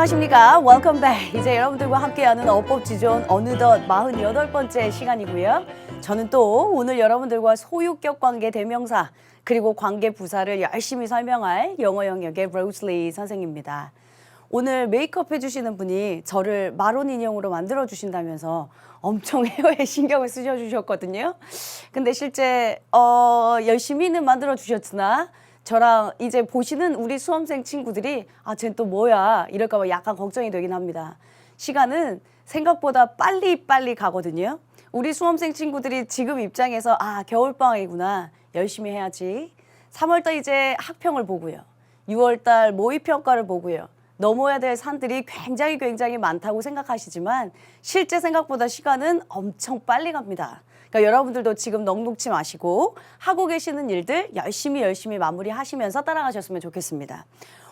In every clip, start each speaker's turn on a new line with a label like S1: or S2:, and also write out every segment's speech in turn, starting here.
S1: 안녕하십니까. Welcome back. 이제 여러분들과 함께하는 어법지존 어느덧 48번째 시간이고요. 저는 또 오늘 여러분들과 소유격 관계 대명사 그리고 관계 부사를 열심히 설명할 영어 영역의 로즈리 선생입니다. 오늘 메이크업 해주시는 분이 저를 마론 인형으로 만들어 주신다면서 엄청 헤어에 신경을 쓰셔주셨거든요. 근데 실제 열심히는 만들어 주셨으나 저랑 이제 보시는 우리 수험생 친구들이 쟤 또 뭐야 이럴까 봐 약간 걱정이 되긴 합니다. 시간은 생각보다 빨리 가거든요. 우리 수험생 친구들이 지금 입장에서 겨울방학이구나 열심히 해야지. 3월달 이제 학평을 보고요. 6월달 모의평가를 보고요. 넘어야 될 산들이 굉장히 많다고 생각하시지만 실제 생각보다 시간은 엄청 빨리 갑니다. 그러니까 여러분들도 지금 넋놓지 마시고 하고 계시는 일들 열심히 마무리하시면서 따라가셨으면 좋겠습니다.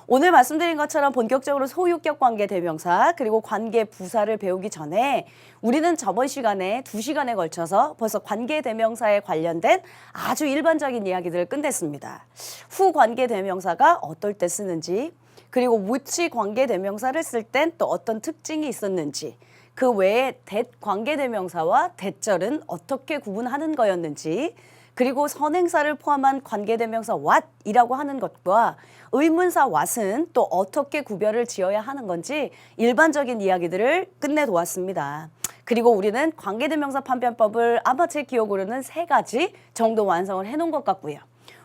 S1: 오늘 말씀드린 것처럼 본격적으로 소유격 관계 대명사 그리고 관계 부사를 배우기 전에 우리는 저번 시간에 2시간에 걸쳐서 벌써 관계 대명사에 관련된 아주 일반적인 이야기들을 끝냈습니다. 후 관계 대명사가 어떨 때 쓰는지 그리고 which 관계 대명사를 쓸 땐 또 어떤 특징이 있었는지 그 외에 that 관계 대명사와 that절은 어떻게 구분하는 거였는지 그리고 선행사를 포함한 관계 대명사 what이라고 하는 것과 의문사 what은 또 어떻게 구별을 지어야 하는 건지 일반적인 이야기들을 끝내놓았습니다. 그리고 우리는 관계 대명사 판별법을 아마 제 기억으로는 3가지 정도 완성을 해놓은 것 같고요.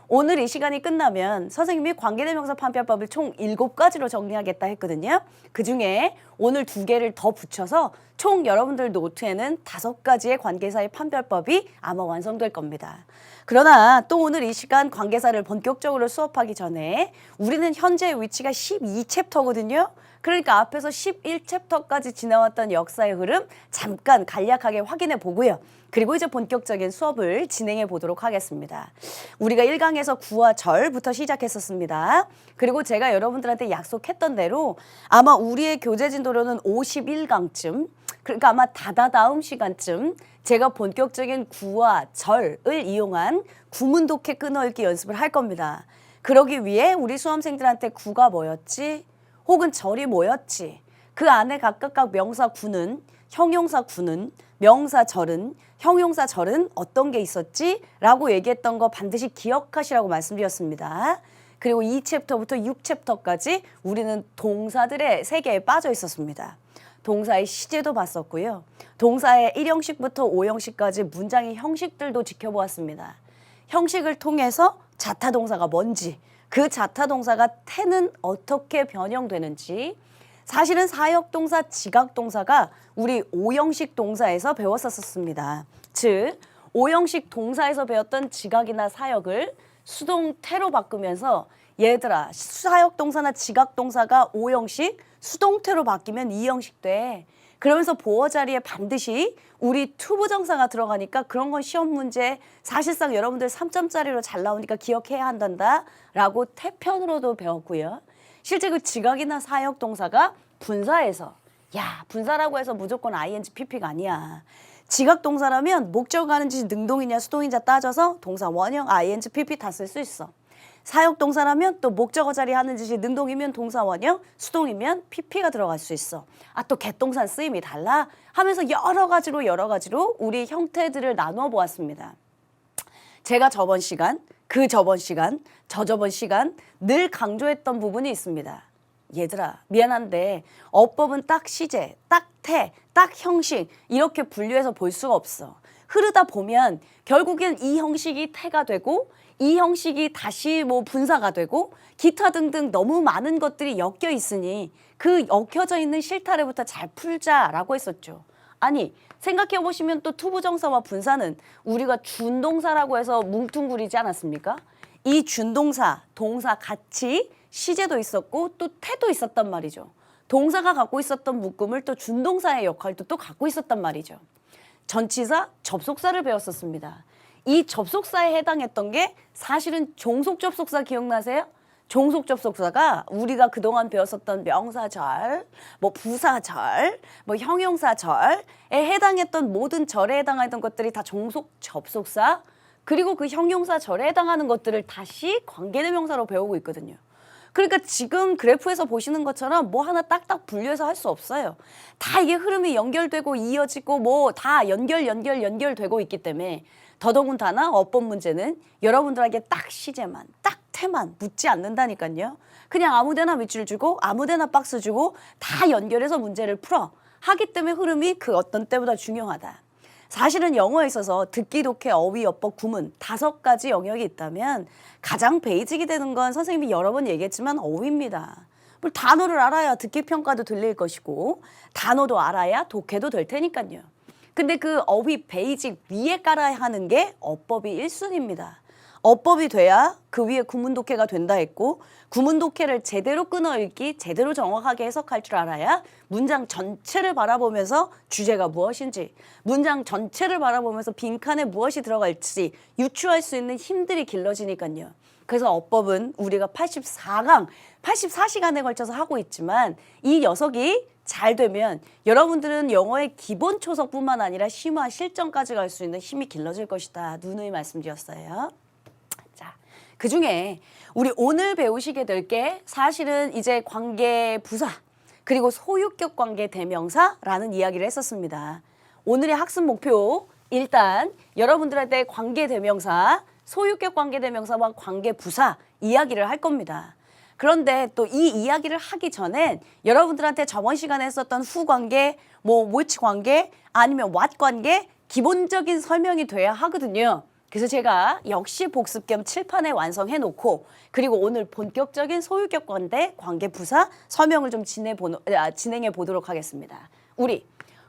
S1: 오늘 이 시간이 끝나면 선생님이 관계대명사 판별법을 총 7가지로 정리하겠다 했거든요. 그중에 오늘 2개를 더 붙여서 총 여러분들 노트에는 5가지의 관계사의 판별법이 아마 완성될 겁니다. 그러나 또 오늘 이 시간 관계사를 본격적으로 수업하기 전에 우리는 현재 위치가 12챕터거든요. 그러니까 앞에서 11챕터까지 지나왔던 역사의 흐름 잠깐 간략하게 확인해 보고요. 그리고 이제 본격적인 수업을 진행해 보도록 하겠습니다. 우리가 1강에서 구와 절부터 시작했었습니다. 그리고 제가 여러분들한테 약속했던 대로 아마 우리의 교재 진도로는 51강쯤 그러니까 아마 다다다음 시간쯤 제가 본격적인 구와 절을 이용한 구문 독해 끊어읽기 연습을 할 겁니다. 그러기 위해 우리 수험생들한테 구가 뭐였지? 혹은 절이 뭐였지? 그 안에 각각 명사 구는, 형용사 구는, 명사 절은, 형용사 절은 어떤 게 있었지? 라고 얘기했던 거 반드시 기억하시라고 말씀드렸습니다. 그리고 2챕터부터 6챕터까지 우리는 동사들의 세계에 빠져 있었습니다. 동사의 시제도 봤었고요. 동사의 1형식부터 5형식까지 문장의 형식들도 지켜보았습니다. 형식을 통해서 자타동사가 뭔지, 그 자타동사가 태는 어떻게 변형되는지 사실은 사역동사, 지각동사가 우리 5형식 동사에서 배웠었습니다. 즉 5형식 동사에서 배웠던 지각이나 사역을 수동태로 바꾸면서 얘들아 사역동사나 지각동사가 5형식 수동태로 바뀌면 2형식 돼. 그러면서 보어 자리에 반드시 우리 투부정사가 들어가니까 그런 건 시험 문제 사실상 여러분들 3점짜리로 잘 나오니까 기억해야 한단다 라고 태편으로도 배웠고요. 실제 그 지각이나 사역 동사가 분사에서 분사라고 해서 무조건 ing, pp가 아니야. 지각 동사라면 목적어 하는 짓이 능동이냐 수동이냐 따져서 동사 원형, ing, pp 다 쓸 수 있어. 사역 동사라면 또 목적어 자리 하는 짓이 능동이면 동사 원형, 수동이면 pp가 들어갈 수 있어. 또 개동사 쓰임이 달라 하면서 여러 가지로 우리 형태들을 나누어 보았습니다. 제가 저번 시간, 저저번 시간 늘 강조했던 부분이 있습니다. 얘들아 미안한데 어법은 딱 시제, 딱 태, 딱 형식 이렇게 분류해서 볼 수가 없어. 흐르다 보면 결국엔 이 형식이 태가 되고 이 형식이 다시 분사가 되고 기타 등등 너무 많은 것들이 엮여 있으니 그 엮여져 있는 실타래부터 잘 풀자라고 했었죠. 아니 생각해보시면 또 투부정사와 분사는 우리가 준동사라고 해서 뭉뚱그리지 않았습니까? 이 준동사, 동사 같이 시제도 있었고 또 태도 있었단 말이죠. 동사가 갖고 있었던 묶음을 또 준동사의 역할도 또 갖고 있었단 말이죠. 전치사, 접속사를 배웠었습니다. 이 접속사에 해당했던 게 사실은 종속접속사 기억나세요? 종속접속사가 우리가 그동안 배웠었던 명사절, 부사절, 형용사절에 해당했던 모든 절에 해당하던 것들이 다 종속접속사 그리고 그 형용사절에 해당하는 것들을 다시 관계대명사로 배우고 있거든요. 그러니까 지금 그래프에서 보시는 것처럼 뭐 하나 딱딱 분류해서 할 수 없어요. 다 이게 흐름이 연결되고 이어지고 뭐 다 연결되고 있기 때문에 더더군다나 어법 문제는 여러분들에게 딱 시제만, 딱 테만 묻지 않는다니까요. 그냥 아무데나 밑줄 주고 아무데나 박스 주고 다 연결해서 문제를 풀어. 하기 때문에 흐름이 그 어떤 때보다 중요하다. 사실은 영어에 있어서 듣기, 독해, 어휘, 어법, 구문 5가지 영역이 있다면 가장 베이직이 되는 건 선생님이 여러 번 얘기했지만 어휘입니다. 뭘 단어를 알아야 듣기 평가도 들릴 것이고 단어도 알아야 독해도 될 테니까요. 근데 그 어휘 베이직 위에 깔아야 하는 게 어법이 1순위입니다. 어법이 돼야 그 위에 구문 독해가 된다 했고 구문 독해를 제대로 끊어 읽기, 제대로 정확하게 해석할 줄 알아야 문장 전체를 바라보면서 주제가 무엇인지, 문장 전체를 바라보면서 빈칸에 무엇이 들어갈지 유추할 수 있는 힘들이 길러지니까요. 그래서 어법은 우리가 84시간에 걸쳐서 하고 있지만 이 녀석이 잘 되면 여러분들은 영어의 기본 초석뿐만 아니라 심화 실전까지 갈 수 있는 힘이 길러질 것이다. 누누이 말씀드렸어요. 자, 그중에 우리 오늘 배우시게 될 게 사실은 이제 관계 부사 그리고 소유격 관계 대명사라는 이야기를 했었습니다. 오늘의 학습 목표 일단 여러분들한테 관계 대명사, 소유격 관계 대명사와 관계 부사 이야기를 할 겁니다. 그런데 또 이 이야기를 하기 전엔 여러분들한테 저번 시간에 했었던 who 관계, 뭐 which 관계, 아니면 what 관계 기본적인 설명이 돼야 하거든요. 그래서 제가 역시 복습 겸 칠판에 완성해 놓고 그리고 오늘 본격적인 소유격 관계, 관계 부사 설명을 좀 진행해 보도록 하겠습니다. 우리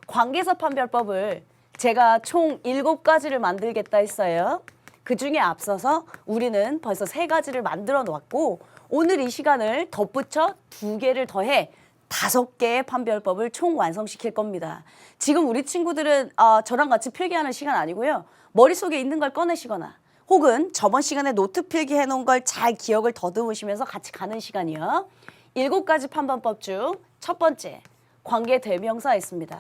S1: 관계사 판별법을 제가 총 7가지를 만들겠다 했어요. 그중에 앞서서 우리는 벌써 3가지를 만들어 놓았고 오늘 이 시간을 덧붙여 2개를 더해 5개의 판별법을 총 완성시킬 겁니다. 지금 우리 친구들은 저랑 같이 필기하는 시간 아니고요. 머릿속에 있는 걸 꺼내시거나 혹은 저번 시간에 노트 필기해 놓은 걸 잘 기억을 더듬으시면서 같이 가는 시간이요. 7가지 판별법 중 첫 번째, 관계 대명사 있습니다.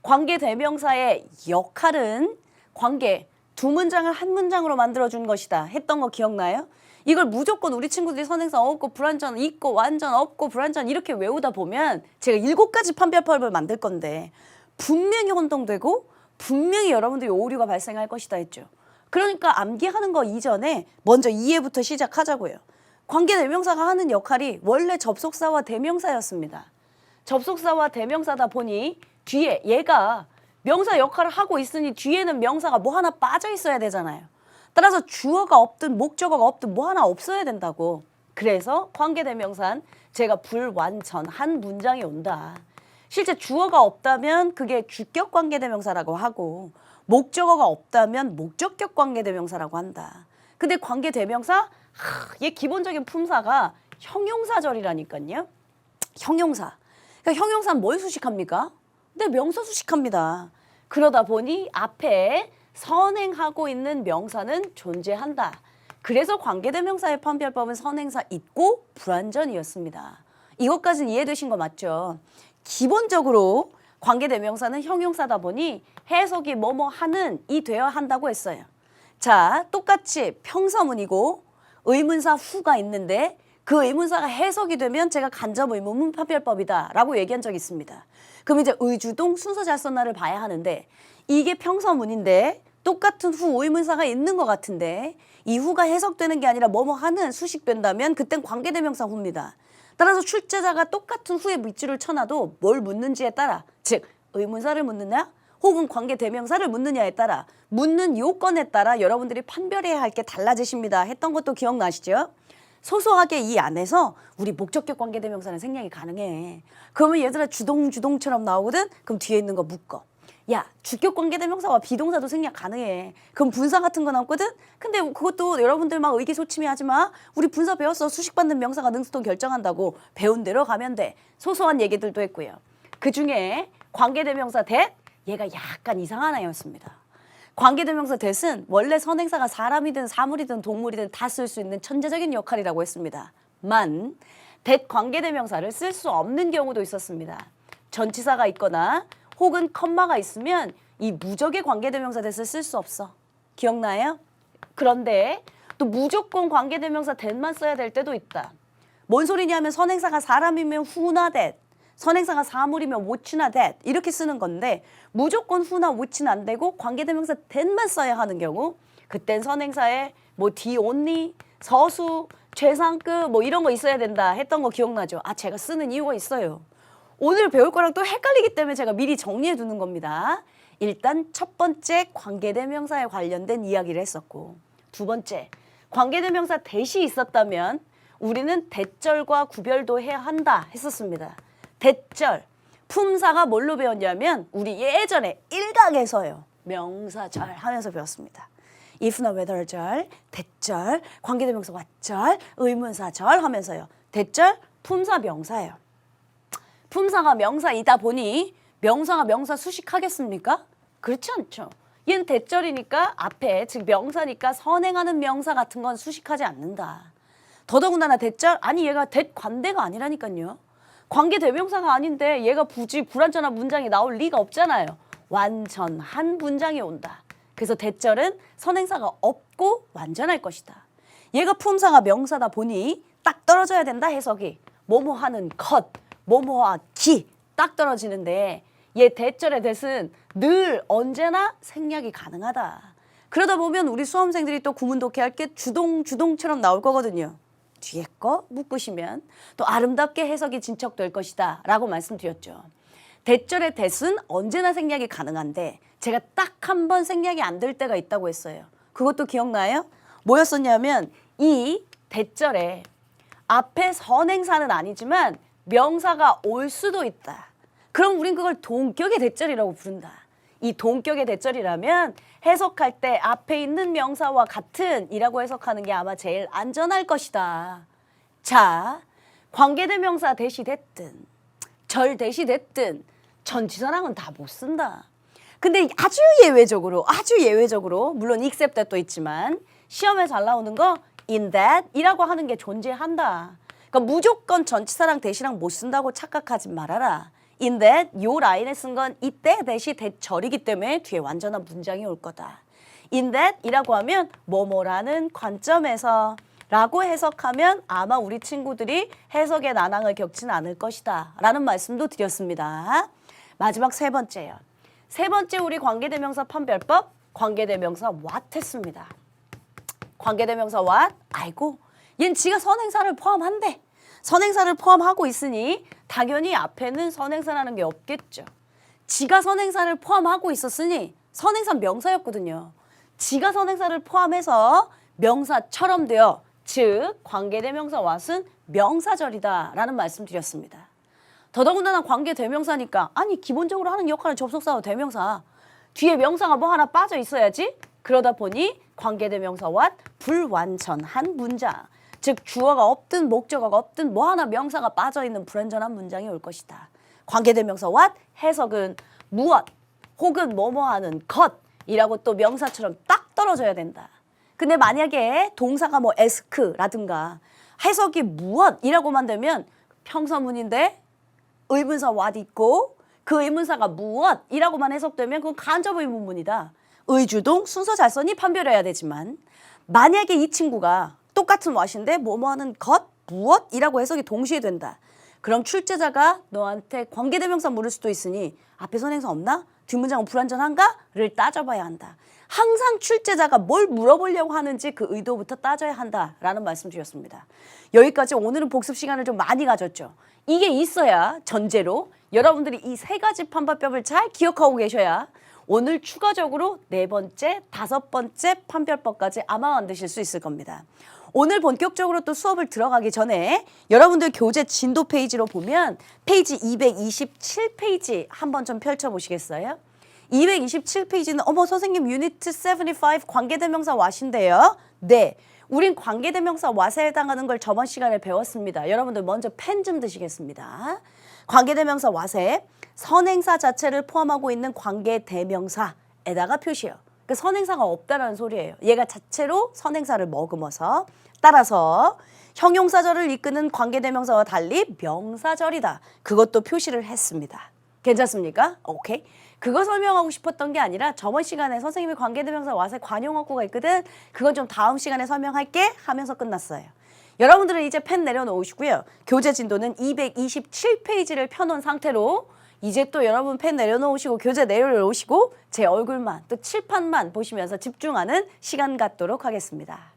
S1: 관계 대명사의 역할은 관계 2문장을 한 문장으로 만들어준 것이다 했던 거 기억나요? 이걸 무조건 우리 친구들이 선행사 없고 불완전 있고 완전 없고 불완전 이렇게 외우다 보면 제가 7가지 판별법을 만들 건데 분명히 혼동되고 분명히 여러분들이 오류가 발생할 것이다 했죠. 그러니까 암기하는 거 이전에 먼저 이해부터 시작하자고요. 관계 대명사가 하는 역할이 원래 접속사와 대명사였습니다. 접속사와 대명사다 보니 뒤에 얘가 명사 역할을 하고 있으니 뒤에는 명사가 뭐 하나 빠져 있어야 되잖아요. 따라서 주어가 없든 목적어가 없든 뭐 하나 없어야 된다고. 그래서 관계대명사는 제가 불완전한 문장이 온다. 실제 주어가 없다면 그게 주격 관계대명사라고 하고 목적어가 없다면 목적격 관계대명사라고 한다. 근데 관계대명사 얘 기본적인 품사가 형용사절이라니까요. 형용사. 그러니까 형용사는 뭘 수식합니까? 네, 명사 수식합니다. 그러다 보니 앞에 선행하고 있는 명사는 존재한다. 그래서 관계대명사의 판별법은 선행사 있고 불완전이었습니다. 이것까지는 이해되신 거 맞죠? 기본적으로 관계대명사는 형용사다 보니 해석이 뭐뭐 하는 이 되어야 한다고 했어요. 자, 똑같이 평서문이고 의문사 후가 있는데 그 의문사가 해석이 되면 제가 간접의문문 판별법이다 라고 얘기한 적이 있습니다. 그럼 이제 의주동 순서 잘 썼나를 봐야 하는데 이게 평서문인데 똑같은 후 의문사가 있는 것 같은데 이 후가 해석되는 게 아니라 뭐뭐 하는 수식된다면 그땐 관계대명사 후입니다. 따라서 출제자가 똑같은 후에 밑줄을 쳐놔도 뭘 묻는지에 따라 즉 의문사를 묻느냐 혹은 관계대명사를 묻느냐에 따라 묻는 요건에 따라 여러분들이 판별해야 할 게 달라지십니다 했던 것도 기억나시죠? 소소하게 이 안에서 우리 목적격 관계대명사는 생략이 가능해. 그러면 얘들아 주동처럼 나오거든? 그럼 뒤에 있는 거 묶어. 야, 주격 관계대명사와 비동사도 생략 가능해. 그럼 분사 같은 거 나오거든? 근데 그것도 여러분들 막 의기소침해 하지 마. 우리 분사 배웠어. 수식받는 명사가 능수동 결정한다고. 배운 대로 가면 돼. 소소한 얘기들도 했고요. 그중에 관계대명사 대 얘가 약간 이상한 애였습니다. 관계대명사 대신 원래 선행사가 사람이든 사물이든 동물이든 다 쓸 수 있는 천재적인 역할이라고 했습니다. 만 대 관계대명사를 쓸 수 없는 경우도 있었습니다. 전치사가 있거나 혹은 컴마가 있으면 이 무적의 관계대명사 대신 쓸 수 없어. 기억나요? 그런데 또 무조건 관계대명사 대만 써야 될 때도 있다. 뭔 소리냐면 선행사가 사람이면 who나 that, 선행사가 사물이면 what나 that 이렇게 쓰는 건데 무조건 who나 what는 안 되고 관계대명사 that만 써야 하는 경우 그땐 선행사에 뭐 the only, 서수, 최상급 뭐 이런 거 있어야 된다 했던 거 기억나죠? 아 제가 쓰는 이유가 있어요. 오늘 배울 거랑 또 헷갈리기 때문에 제가 미리 정리해 두는 겁니다. 일단 첫 번째 관계대명사에 관련된 이야기를 했었고 두 번째 관계대명사 that이 있었다면 우리는 대절과 구별도 해야 한다 했었습니다. 대절, 품사가 뭘로 배웠냐면 우리 예전에 일각에서요. 명사절 하면서 배웠습니다. if나 whether절, 대절, 관계대명사 what절, 의문사절 하면서요. 대절, 품사 명사예요. 품사가 명사이다 보니 명사가 명사 수식하겠습니까? 그렇지 않죠. 얘는 대절이니까 앞에 즉 명사니까 선행하는 명사 같은 건 수식하지 않는다. 더더군다나 대절? 아니 얘가 대관대가 아니라니까요. 관계대명사가 아닌데 얘가 굳이 불완전한 문장이 나올 리가 없잖아요. 완전한 문장이 온다. 그래서 대절은 선행사가 없고 완전할 것이다. 얘가 품사가 명사다 보니 딱 떨어져야 된다 해석이. 뭐뭐하는 것, 뭐뭐하기 딱 떨어지는데 얘 대절의 대은 늘 언제나 생략이 가능하다. 그러다 보면 우리 수험생들이 또 구문 독해할 게 주동처럼 나올 거거든요. 뒤에 거 묶으시면 또 아름답게 해석이 진척될 것이다 라고 말씀드렸죠. 대절의 대은 언제나 생략이 가능한데 제가 딱 한 번 생략이 안 될 때가 있다고 했어요. 그것도 기억나요? 뭐였었냐면 이 대절에 앞에 선행사는 아니지만 명사가 올 수도 있다. 그럼 우린 그걸 동격의 대절이라고 부른다. 이 동격의 대절이라면 해석할 때 앞에 있는 명사와 같은 이라고 해석하는 게 아마 제일 안전할 것이다. 자, 관계대명사 대시 됐든 절 대시 됐든 전치사랑은 다 못 쓴다. 근데 아주 예외적으로 물론 except that도 있지만 시험에 잘 나오는 거 in that 이라고 하는 게 존재한다. 그러니까 무조건 전치사랑 대시랑 못 쓴다고 착각하지 말아라. in that 요 라인에 쓴 건 이때 대시 대절이기 때문에 뒤에 완전한 문장이 올 거다. in that 이라고 하면 뭐뭐라는 관점에서 라고 해석하면 아마 우리 친구들이 해석의 난항을 겪지는 않을 것이다 라는 말씀도 드렸습니다. 마지막 세 번째요. 세 번째 우리 관계대명사 판별법 관계대명사 what 했습니다. 관계대명사 what? 아이고 얜 지가 선행사를 포함한대. 선행사를 포함하고 있으니 당연히 앞에는 선행사라는 게 없겠죠. 지가 선행사를 포함하고 있었으니 선행사 명사였거든요. 지가 선행사를 포함해서 명사처럼 되어 즉 관계대명사 what은 명사절이다 라는 말씀 드렸습니다. 더더군다나 관계대명사니까 아니 기본적으로 하는 역할은 접속사와 대명사 뒤에 명사가 뭐 하나 빠져 있어야지. 그러다 보니 관계대명사 what 불완전한 문장 즉 주어가 없든 목적어가 없든 뭐 하나 명사가 빠져있는 불완전한 문장이 올 것이다. 관계대명사 what 해석은 무엇 혹은 뭐뭐하는 것이라고 또 명사처럼 딱 떨어져야 된다. 근데 만약에 동사가 뭐 ask라든가 해석이 무엇이라고만 되면 평서문인데 의문사 what 있고 그 의문사가 무엇이라고만 해석되면 그건 간접 의문문이다. 의주동 순서 잘 써니 판별해야 되지만 만약에 이 친구가 똑같은 what인데 뭐뭐하는 것, 무엇이라고 해석이 동시에 된다. 그럼 출제자가 너한테 관계대명사 물을 수도 있으니 앞에 선행사 없나? 뒷문장은 불완전한가?를 따져봐야 한다. 항상 출제자가 뭘 물어보려고 하는지 그 의도부터 따져야 한다라는 말씀 드렸습니다. 여기까지 오늘은 복습 시간을 좀 많이 가졌죠. 이게 있어야 전제로 여러분들이 이 세 가지 판별법을 잘 기억하고 계셔야 오늘 추가적으로 네 번째, 다섯 번째 판별법까지 아마 만드실 수 있을 겁니다. 오늘 본격적으로 또 수업을 들어가기 전에 여러분들 교재 진도 페이지로 보면 페이지 227페이지 한번 좀 펼쳐보시겠어요? 227페이지는 어머 선생님 유니트 75 관계대명사 what인데요. 네, 우린 관계대명사 what에 해당하는 걸 저번 시간에 배웠습니다. 여러분들 먼저 펜 좀 드시겠습니다. 관계대명사 what에 선행사 자체를 포함하고 있는 관계대명사에다가 표시해요. 그 선행사가 없다라는 소리예요. 얘가 자체로 선행사를 머금어서 따라서 형용사절을 이끄는 관계대명사와 달리 명사절이다. 그것도 표시를 했습니다. 괜찮습니까? 오케이. 그거 설명하고 싶었던 게 아니라 저번 시간에 선생님이 관계대명사 what에 관용어구가 있거든. 그건 좀 다음 시간에 설명할게 하면서 끝났어요. 여러분들은 이제 펜 내려놓으시고요. 교재 진도는 227페이지를 펴놓은 상태로 이제 또 여러분 펜 내려놓으시고 교재 내려놓으시고 제 얼굴만 또 칠판만 보시면서 집중하는 시간 갖도록 하겠습니다.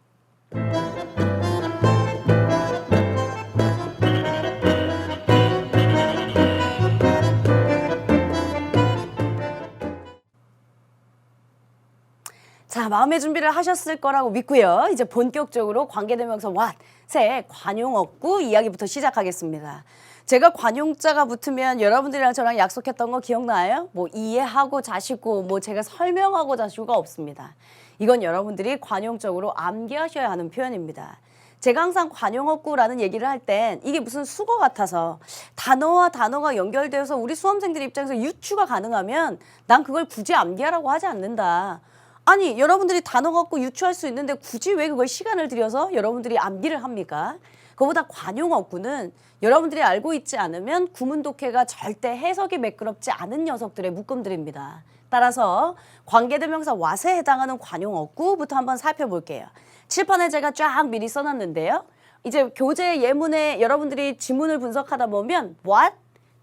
S1: 자, 마음의 준비를 하셨을 거라고 믿고요. 이제 본격적으로 관계대명사 what의 관용어구 이야기부터 시작하겠습니다. 제가 관용자가 붙으면 여러분들이랑 저랑 약속했던 거 기억나요? 뭐 이해하고 자시고 뭐 제가 설명하고 자시고가 없습니다. 이건 여러분들이 관용적으로 암기하셔야 하는 표현입니다. 제가 항상 관용어구라는 얘기를 할 땐 이게 무슨 수거 같아서 단어와 단어가 연결되어서 우리 수험생들 입장에서 유추가 가능하면 난 그걸 굳이 암기하라고 하지 않는다. 아니, 여러분들이 단어 갖고 유추할 수 있는데 굳이 왜 그걸 시간을 들여서 여러분들이 암기를 합니까? 그보다 관용어구는 여러분들이 알고 있지 않으면 구문독해가 절대 해석이 매끄럽지 않은 녀석들의 묶음들입니다. 따라서 관계대명사 what에 해당하는 관용어구부터 한번 살펴볼게요. 칠판에 제가 쫙 미리 써놨는데요. 이제 교재 예문에 여러분들이 지문을 분석하다 보면 what,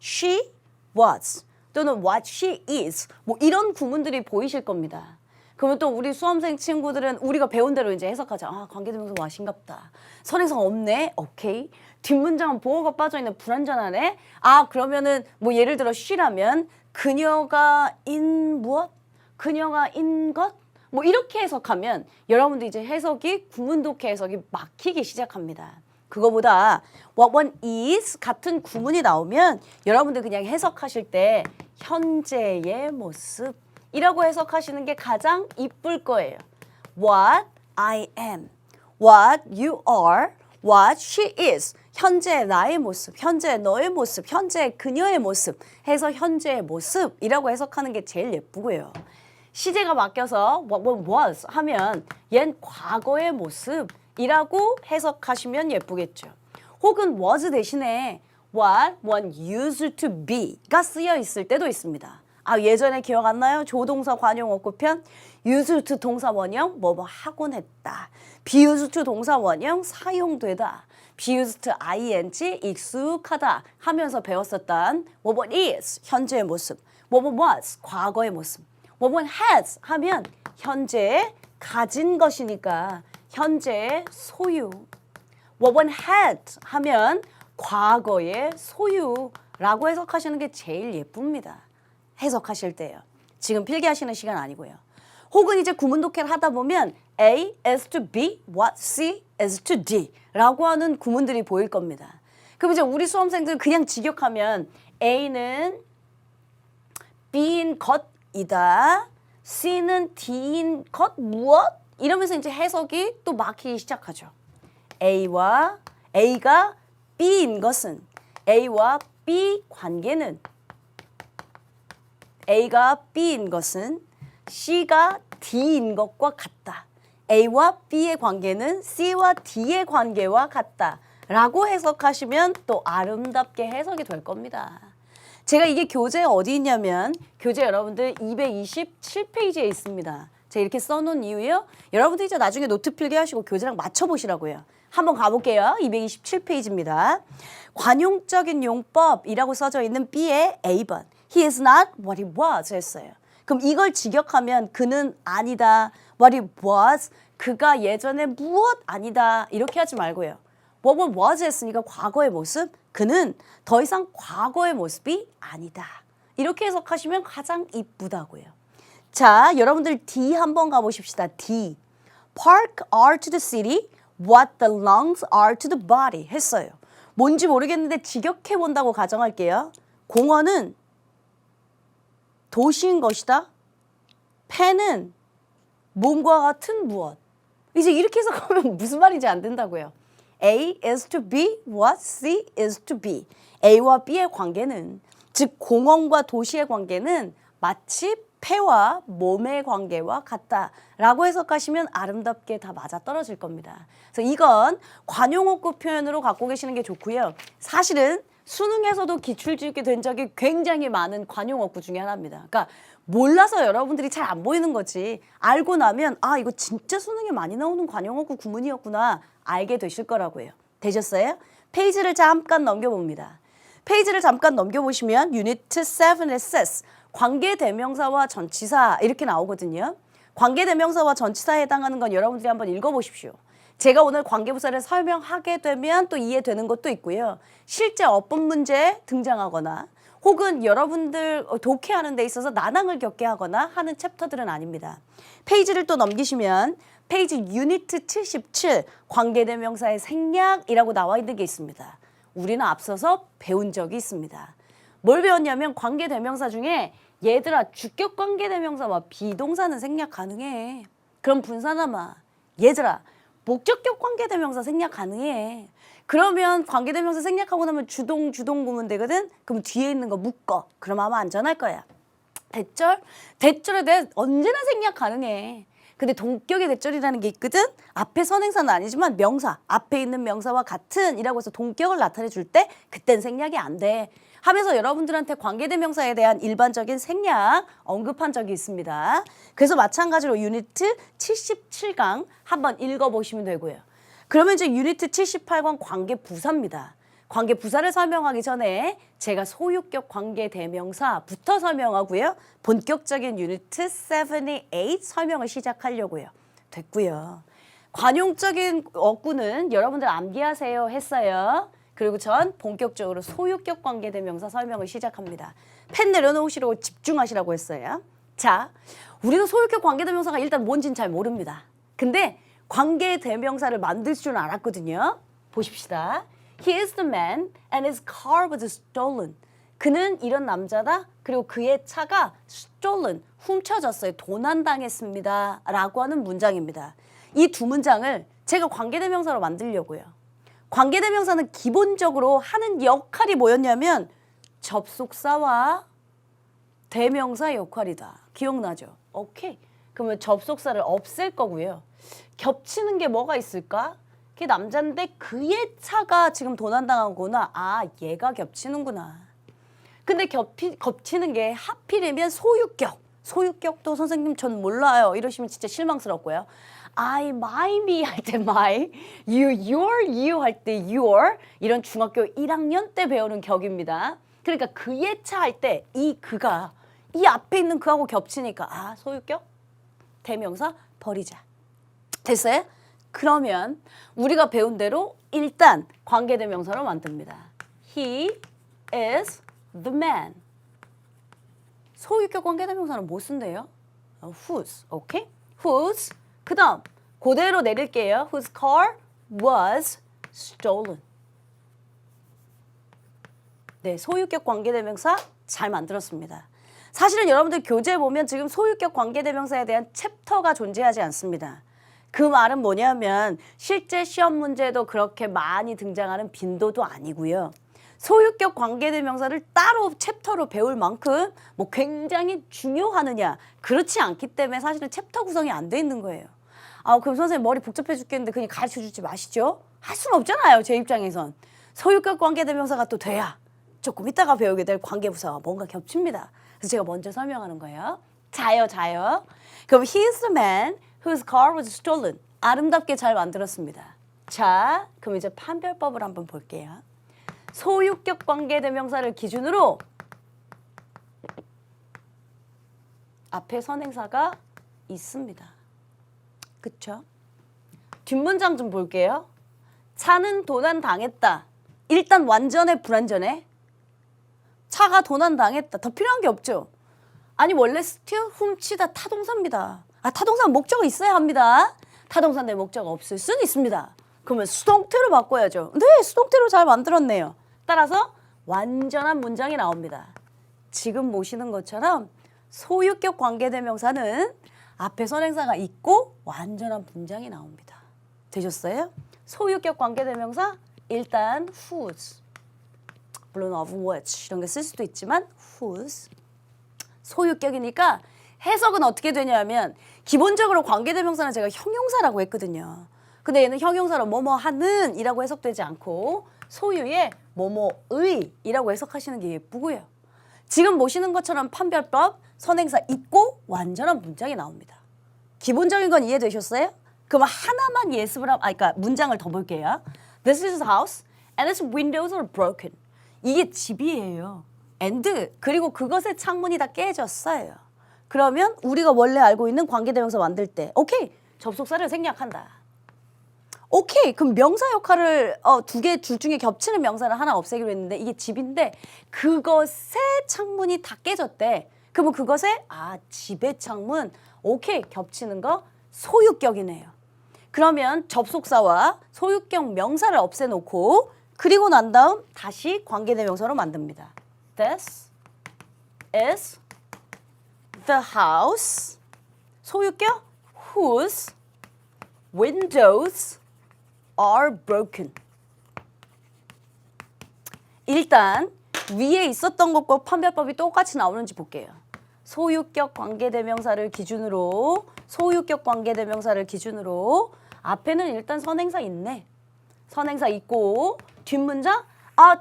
S1: she, was 또는 what she is 뭐 이런 구문들이 보이실 겁니다. 그러면 또 우리 수험생 친구들은 우리가 배운 대로 이제 해석하죠. 아, 관계대명사 what인갑다. 선행성 없네. 오케이. 뒷문장은 보어가 빠져있는 불완전하네. 아, 그러면은 뭐 예를 들어 she라면 그녀가 in 무엇? 그녀가 in 것? 뭐 이렇게 해석하면 여러분들 이제 해석이 구문독해 해석이 막히기 시작합니다. 그거보다 what one is 같은 구문이 나오면 여러분들 그냥 해석하실 때 현재의 모습 이라고 해석하시는 게 가장 이쁠 거예요. What I am, what you are, what she is. 현재 나의 모습, 현재 너의 모습, 현재 그녀의 모습 해서 현재의 모습이라고 해석하는 게 제일 예쁘고요. 시제가 바뀌어서 what was 하면 얜 과거의 모습이라고 해석하시면 예쁘겠죠. 혹은 was 대신에 what one used to be가 쓰여 있을 때도 있습니다. 아, 예전에 기억 안 나요? 조동사 관용어구 편 used to 동사 원형 뭐뭐 하곤 했다. be used to 동사 원형 사용되다. be used to ing 익숙하다 하면서 배웠었던 what one is 현재의 모습. what one was 과거의 모습. what one has 하면 현재 가진 것이니까 현재의 소유. what one had 하면 과거의 소유라고 해석하시는 게 제일 예쁩니다. 해석하실 때요. 지금 필기하시는 시간 아니고요. 혹은 이제 구문독해를 하다 보면 A is to B, what C is to D 라고 하는 구문들이 보일 겁니다. 그럼 이제 우리 수험생들 그냥 직역하면 A는 B인 것이다. C는 D인 것 무엇? 이러면서 이제 해석이 또 막히기 시작하죠. A가 B인 것은 A와 B 관계는 A가 B인 것은 C가 D인 것과 같다. A와 B의 관계는 C와 D의 관계와 같다. 라고 해석하시면 또 아름답게 해석이 될 겁니다. 제가 이게 교재에 어디 있냐면 교재 여러분들 227페이지에 있습니다. 제가 이렇게 써놓은 이유요. 여러분들 이제 나중에 노트 필기하시고 교재랑 맞춰보시라고요. 한번 가볼게요. 227페이지입니다. 관용적인 용법이라고 써져 있는 B의 A번. He is not what he was 했어요. 그럼 이걸 직역하면 그는 아니다. What he was. 그가 예전에 무엇 아니다. 이렇게 하지 말고요. What one was 했으니까 과거의 모습. 그는 더 이상 과거의 모습이 아니다. 이렇게 해석하시면 가장 이쁘다고요. 자, 여러분들 D 한번 가보십시다. D. Park are to the city what the lungs are to the body 했어요. 뭔지 모르겠는데 직역해 본다고 가정할게요. 공원은 도시인 것이다. 펜은 몸과 같은 무엇. 이제 이렇게 해석하면 무슨 말인지 안 된다고요. A is to B what C is to B. A와 B의 관계는 즉 공원과 도시의 관계는 마치 폐와 몸의 관계와 같다라고 해석하시면 아름답게 다 맞아떨어질 겁니다. 그래서 이건 관용어구 표현으로 갖고 계시는 게 좋고요. 사실은 수능에서도 기출지게 된 적이 굉장히 많은 관용어구 중에 하나입니다. 그러니까 몰라서 여러분들이 잘 안 보이는 거지. 알고 나면 아 이거 진짜 수능에 많이 나오는 관용어구 구문이었구나 알게 되실 거라고요. 되셨어요? 페이지를 잠깐 넘겨봅니다. 페이지를 잠깐 넘겨보시면 유니트 7에 says 관계대명사와 전치사 이렇게 나오거든요. 관계대명사와 전치사에 해당하는 건 여러분들이 한번 읽어보십시오. 제가 오늘 관계부사를 설명하게 되면 또 이해되는 것도 있고요. 실제 어법 문제에 등장하거나 혹은 여러분들 독해하는 데 있어서 난항을 겪게 하거나 하는 챕터들은 아닙니다. 페이지를 또 넘기시면 페이지 유니트 77 관계대명사의 생략이라고 나와 있는 게 있습니다. 우리는 앞서서 배운 적이 있습니다. 뭘 배웠냐면 관계대명사 중에 얘들아 주격 관계대명사와 비동사는 생략 가능해. 그럼 분사남아 얘들아 목적격 관계대명사 생략 가능해. 그러면 관계대명사 생략하고 나면 주동 구문 되거든. 그럼 뒤에 있는 거 묶어. 그럼 아마 안전할 거야. 대절? 대절에 대해 언제나 생략 가능해. 근데 동격의 대절이라는 게 있거든. 앞에 선행사는 아니지만 명사, 앞에 있는 명사와 같은 이라고 해서 동격을 나타내 줄 때 그땐 생략이 안 돼. 하면서 여러분들한테 관계대명사에 대한 일반적인 생략 언급한 적이 있습니다. 그래서 마찬가지로 유니트 77강 한번 읽어보시면 되고요. 그러면 이제 유니트 78강 관계부사입니다. 관계부사를 설명하기 전에 제가 소유격 관계대명사부터 설명하고요. 본격적인 유니트 78 설명을 시작하려고요. 됐고요. 관용적인 어구는 여러분들 암기하세요 했어요. 그리고 전 본격적으로 소유격 관계대명사 설명을 시작합니다. 펜 내려놓으시라고 집중하시라고 했어요. 자, 우리는 소유격 관계대명사가 일단 뭔지는 잘 모릅니다. 근데 관계대명사를 만들 줄은 알았거든요. 보십시다. He is the man and his car was stolen. 그는 이런 남자다. 그리고 그의 차가 stolen, 훔쳐졌어요. 도난당했습니다. 라고 하는 문장입니다. 이 두 문장을 제가 관계대명사로 만들려고요. 관계대명사는 기본적으로 하는 역할이 뭐였냐면 접속사와 대명사 역할이다. 기억나죠? 오케이. 그러면 접속사를 없앨 거고요. 겹치는 게 뭐가 있을까? 그게 남자인데 그의 차가 지금 도난당하구나. 아, 얘가 겹치는구나. 근데 겹치는 게 하필이면 소유격. 소유격도 선생님 전 몰라요. 이러시면 진짜 실망스럽고요. I, my, me 할 때 my, you, your, you 할 때 your 이런 중학교 1학년 때 배우는 격입니다. 그러니까 그의 차 할 때 이 그가 이 앞에 있는 그하고 겹치니까 아 소유격? 대명사 버리자. 됐어요? 그러면 우리가 배운 대로 일단 관계대명사로 만듭니다. He is the man. 소유격 관계대명사는 뭐 쓴대요? whose. 오케이? whose. 그 다음 그대로 내릴게요. Whose car was stolen. 네, 소유격 관계대명사 잘 만들었습니다. 사실은 여러분들 교재에 보면 지금 소유격 관계대명사에 대한 챕터가 존재하지 않습니다. 그 말은 뭐냐면 실제 시험 문제도 그렇게 많이 등장하는 빈도도 아니고요. 소유격 관계대명사를 따로 챕터로 배울 만큼 뭐 굉장히 중요하느냐 그렇지 않기 때문에 사실은 챕터 구성이 안 돼 있는 거예요. 아 그럼 선생님 머리 복잡해 죽겠는데 그냥 가르쳐 주지 마시죠. 할 수는 없잖아요. 제 입장에선. 소유격 관계대명사가 또 돼야 조금 이따가 배우게 될 관계부사와 뭔가 겹칩니다. 그래서 제가 먼저 설명하는 거예요. 자요. 그럼 he is the man whose car was stolen. 아름답게 잘 만들었습니다. 자, 그럼 이제 판별법을 한번 볼게요. 소유격 관계대명사를 기준으로 앞에 선행사가 있습니다. 그쵸? 뒷문장 좀 볼게요. 차는 도난당했다. 일단 완전해 불완전해? 차가 도난당했다. 더 필요한 게 없죠? 아니 원래 steal, 훔치다 타동사입니다. 아 타동사는 목적이 있어야 합니다. 타동사인데 목적 없을 수는 있습니다. 그러면 수동태로 바꿔야죠. 네, 수동태로 잘 만들었네요. 따라서 완전한 문장이 나옵니다. 지금 보시는 것처럼 소유격 관계대명사는 앞에 선행사가 있고 완전한 문장이 나옵니다. 되셨어요? 소유격 관계대명사 일단 whose, 물론 of which 이런 게 쓸 수도 있지만 whose. 소유격이니까 해석은 어떻게 되냐면 기본적으로 관계대명사는 제가 형용사라고 했거든요. 근데 얘는 형용사로 뭐뭐 하는 이라고 해석되지 않고 소유의 뭐뭐의 이라고 해석하시는 게 예쁘고요. 지금 보시는 것처럼 판별법 선행사 있고 완전한 문장이 나옵니다. 기본적인 건 이해되셨어요? 그럼 하나만 예습을 그러니까 문장을 더 볼게요. This is a house and its windows are broken. 이게 집이에요. and 그리고 그것의 창문이 다 깨졌어요. 그러면 우리가 원래 알고 있는 관계대명사 만들 때 오케이 접속사를 생략한다. 오케이 그럼 명사 역할을 두 개 둘 중에 겹치는 명사를 하나 없애기로 했는데 이게 집인데 그것의 창문이 다 깨졌대. 그러면 그것의 집의 창문 오케이 겹치는 거 소유격이네요. 그러면 접속사와 소유격 명사를 없애놓고 그리고 난 다음 다시 관계대명사로 만듭니다. This is the house 소유격 whose windows are broken. 일단 위에 있었던 것과 판별법이 똑같이 나오는지 볼게요. 소유격 관계대명사를 기준으로 앞에는 일단 선행사 있네. 선행사 있고 뒷문장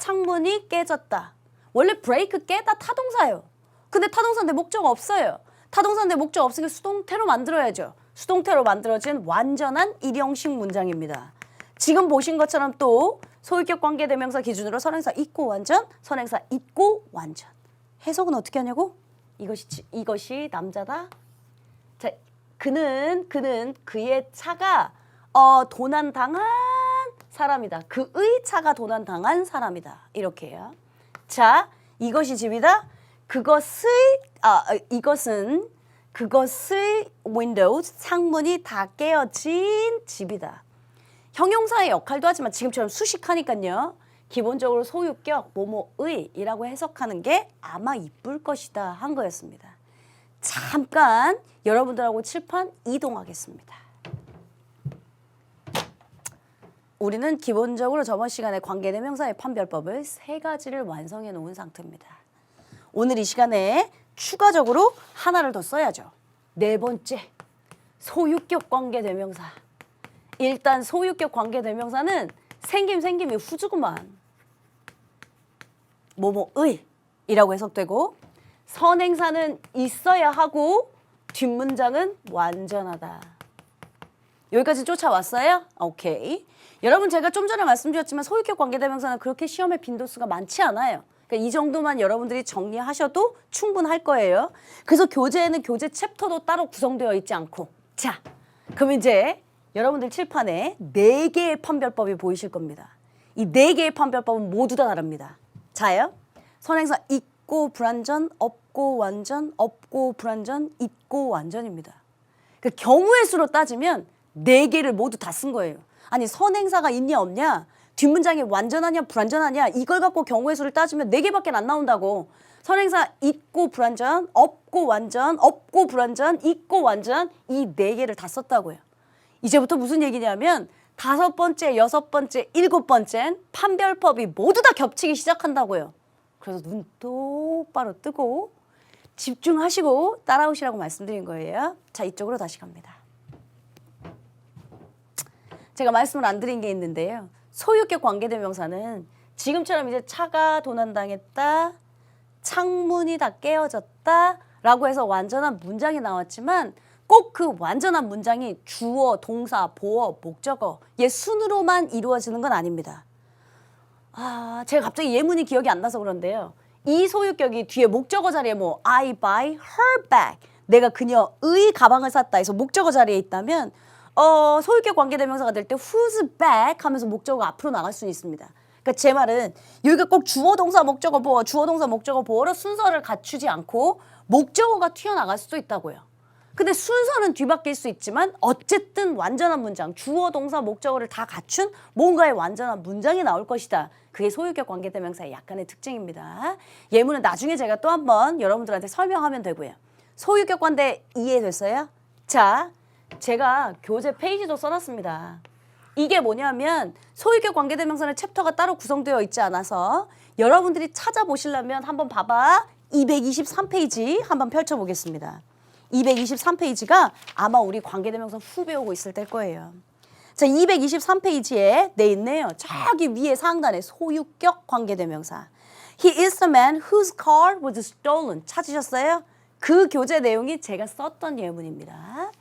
S1: 창문이 깨졌다. 원래 break 깨다 타동사예요. 근데 타동사인데 목적 없어요. 타동사인데 목적 없으니까 수동태로 만들어야죠. 수동태로 만들어진 완전한 일형식 문장입니다. 지금 보신 것처럼 또 소유격 관계대명사 기준으로 선행사 있고 완전, 선행사 있고 완전. 해석은 어떻게 하냐고? 이것이 남자다. 자, 그는 그의 차가 도난당한 사람이다. 그의 차가 도난당한 사람이다. 이렇게 해요. 자, 이것이 집이다. 이것은 그것의 windows 창문이 다 깨어진 집이다. 형용사의 역할도 하지만 지금처럼 수식하니까요. 기본적으로 소유격 뭐뭐의이라고 해석하는 게 아마 이쁠 것이다 한 거였습니다. 잠깐 여러분들하고 칠판 이동하겠습니다. 우리는 기본적으로 저번 시간에 관계대명사의 판별법을 3가지를 완성해 놓은 상태입니다. 오늘 이 시간에 추가적으로 하나를 더 써야죠. 4번째, 소유격 관계대명사. 일단 소유격 관계대명사는 생김이 후주구만. 뭐뭐의이라고 해석되고 선행사는 있어야 하고 뒷문장은 완전하다. 여기까지 쫓아왔어요? 오케이. 여러분 제가 좀 전에 말씀드렸지만 소유격 관계대명사는 그렇게 시험에 빈도수가 많지 않아요. 그러니까 이 정도만 여러분들이 정리하셔도 충분할 거예요. 그래서 교재에는 교재 챕터도 따로 구성되어 있지 않고 자, 그럼 이제 여러분들 칠판에 4개의 판별법이 보이실 겁니다. 이 4개의 판별법은 모두 다 다릅니다. 자요. 선행사 있고 불완전, 없고 완전, 없고 불완전, 있고 완전입니다. 그 경우의 수로 따지면 4개를 모두 다 쓴 거예요. 아니 선행사가 있냐 없냐, 뒷문장이 완전하냐 불완전하냐 이걸 갖고 경우의 수를 따지면 4개밖에 안 나온다고. 선행사 있고 불완전, 없고 완전, 없고 불완전, 있고 완전 이 4개를 다 썼다고요. 이제부터 무슨 얘기냐면 5번째, 6번째, 7번째는 판별법이 모두 다 겹치기 시작한다고요. 그래서 눈 똑바로 뜨고 집중하시고 따라오시라고 말씀드린 거예요. 자, 이쪽으로 다시 갑니다. 제가 말씀을 안 드린 게 있는데요. 소유격 관계대명사는 지금처럼 이제 차가 도난당했다, 창문이 다 깨어졌다 라고 해서 완전한 문장이 나왔지만 꼭 그 완전한 문장이 주어, 동사, 보어, 목적어 얘 순으로만 이루어지는 건 아닙니다. 제가 갑자기 예문이 기억이 안 나서 그런데요. 이 소유격이 뒤에 목적어 자리에 I buy her bag 내가 그녀의 가방을 샀다 해서 목적어 자리에 있다면 소유격 관계대명사가 될 때 whose bag 하면서 목적어가 앞으로 나갈 수 있습니다. 그러니까 제 말은 여기가 꼭 주어, 동사, 목적어, 보어, 주어, 동사, 목적어, 보어로 순서를 갖추지 않고 목적어가 튀어나갈 수도 있다고요. 근데 순서는 뒤바뀔 수 있지만 어쨌든 완전한 문장, 주어, 동사, 목적어를 다 갖춘 뭔가의 완전한 문장이 나올 것이다. 그게 소유격 관계대명사의 약간의 특징입니다. 예문은 나중에 제가 또 한번 여러분들한테 설명하면 되고요. 소유격 관계 이해됐어요? 자, 제가 교재 페이지도 써놨습니다. 이게 뭐냐면 소유격 관계대명사는 챕터가 따로 구성되어 있지 않아서 여러분들이 찾아보시려면 한번 봐봐. 223페이지 한번 펼쳐보겠습니다. 223페이지가 아마 우리 관계대명사 후 배우고 있을 때일 거예요. 자, 223페이지에 돼 있네요. 저기 위에 상단에 소유격 관계대명사. He is the man whose car was stolen. 찾으셨어요? 그 교재 내용이 제가 썼던 예문입니다.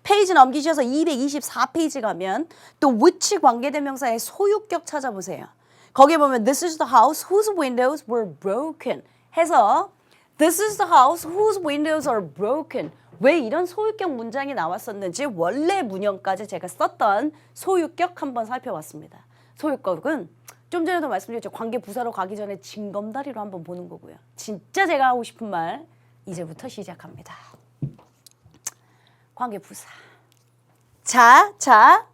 S1: 페이지 넘기셔서 224페이지 가면 또 which 관계대명사의 소유격 찾아보세요. 거기에 보면 this is the house whose windows were broken 해서 this is the house whose windows are broken. 왜 이런 소유격 문장이 나왔었는지 원래 문형까지 제가 썼던 소유격 한번 살펴봤습니다. 소유격은 좀 전에도 말씀드렸죠. 관계 부사로 가기 전에 징검다리로 한번 보는 거고요. 진짜 제가 하고 싶은 말 이제부터 시작합니다. 관계 부사. 자.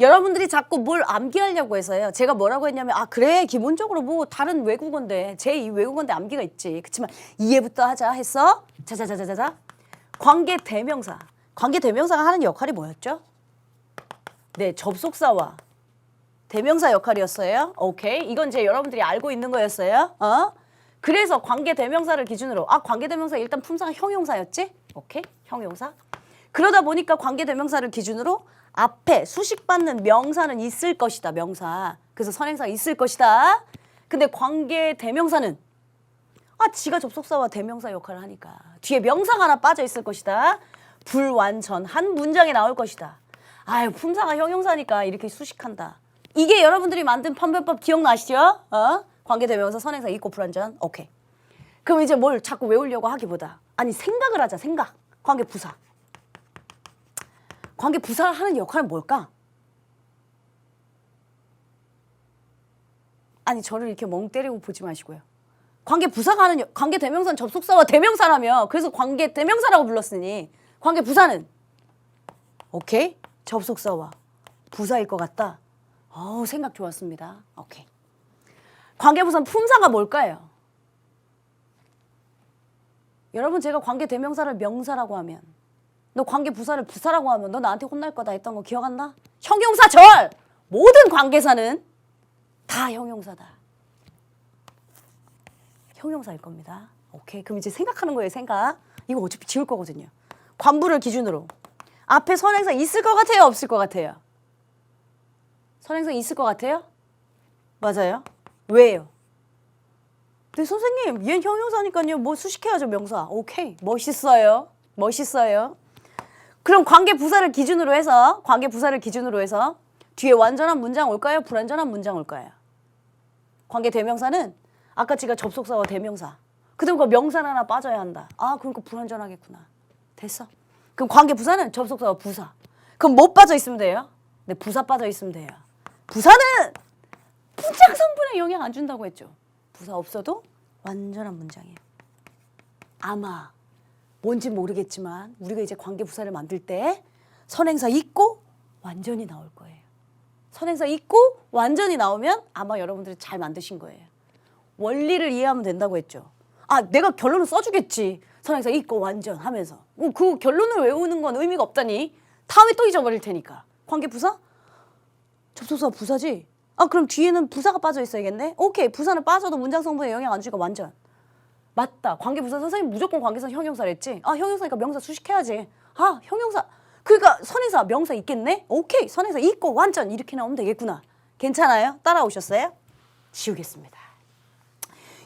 S1: 여러분들이 자꾸 뭘 암기하려고 해서요. 제가 뭐라고 했냐면 그래 기본적으로 뭐 다른 외국어인데 제2 외국어인데 암기가 있지. 그렇지만 이해부터 하자 했어. 자자자자자. 관계 대명사. 관계 대명사가 하는 역할이 뭐였죠? 네, 접속사와 대명사 역할이었어요. 오케이. 이건 이제 여러분들이 알고 있는 거였어요. 그래서 관계 대명사를 기준으로 관계 대명사 일단 품사가 형용사였지? 오케이. 형용사. 그러다 보니까 관계 대명사를 기준으로 앞에 수식받는 명사는 있을 것이다. 명사. 그래서 선행사가 있을 것이다. 근데 관계 대명사는 지가 접속사와 대명사 역할을 하니까 뒤에 명사가 하나 빠져 있을 것이다. 불완전한 문장이 나올 것이다. 품사가 형용사니까 이렇게 수식한다. 이게 여러분들이 만든 판별법 기억나시죠? 관계 대명사 선행사 있고 불완전. 오케이. 그럼 이제 뭘 자꾸 외우려고 하기보다 생각을 하자. 생각. 관계 부사. 관계 부사가 하는 역할은 뭘까? 저를 이렇게 멍 때리고 보지 마시고요. 관계 부사가 하는 관계 대명사는 접속사와 대명사라며 그래서 관계 대명사라고 불렀으니 관계 부사는 오케이? 접속사와 부사일 것 같다. 생각 좋았습니다. 오케이. 관계 부사는 품사가 뭘까요? 여러분 제가 관계 대명사를 명사라고 하면 너 관계 부사를 부사라고 하면 너 나한테 혼날 거다 했던 거 기억 안 나? 형용사절! 모든 관계사는 다 형용사다. 형용사일 겁니다. 오케이. 그럼 이제 생각하는 거예요. 생각. 이거 어차피 지울 거거든요. 관부를 기준으로 앞에 선행사 있을 것 같아요? 없을 것 같아요? 선행사 있을 것 같아요? 맞아요. 왜요? 네 선생님 얘는 형용사니까요. 뭐 수식해야죠. 명사. 오케이. 멋있어요. 그럼 관계 부사를 기준으로 해서 뒤에 완전한 문장 올까요? 불완전한 문장 올까요? 관계 대명사는 아까 제가 접속사와 대명사. 그다음 그 명사는 하나 빠져야 한다. 그러니까 불완전하겠구나. 됐어. 그럼 관계 부사는 접속사와 부사. 그럼 뭐 빠져 있으면 돼요? 네, 부사 빠져 있으면 돼요. 부사는 문장 성분에 영향 안 준다고 했죠. 부사 없어도 완전한 문장이에요. 아마 뭔지 모르겠지만 우리가 이제 관계 부사를 만들 때 선행사 있고 완전히 나올 거예요. 선행사 있고 완전히 나오면 아마 여러분들이 잘 만드신 거예요. 원리를 이해하면 된다고 했죠. 내가 결론을 써주겠지. 선행사 있고 완전 하면서. 그 결론을 외우는 건 의미가 없다니. 다음에 또 잊어버릴 테니까. 관계 부사? 접속사 부사지? 그럼 뒤에는 부사가 빠져 있어야겠네? 오케이. 부사는 빠져도 문장 성분에 영향 안 주니까 완전. 맞다. 관계 부사 선생님 무조건 관계사 형용사랬지? 형용사니까 명사 수식해야지. 형용사. 그러니까 선행사 명사 있겠네? 오케이. 선행사 있고 완전 이렇게 나오면 되겠구나. 괜찮아요? 따라오셨어요? 지우겠습니다.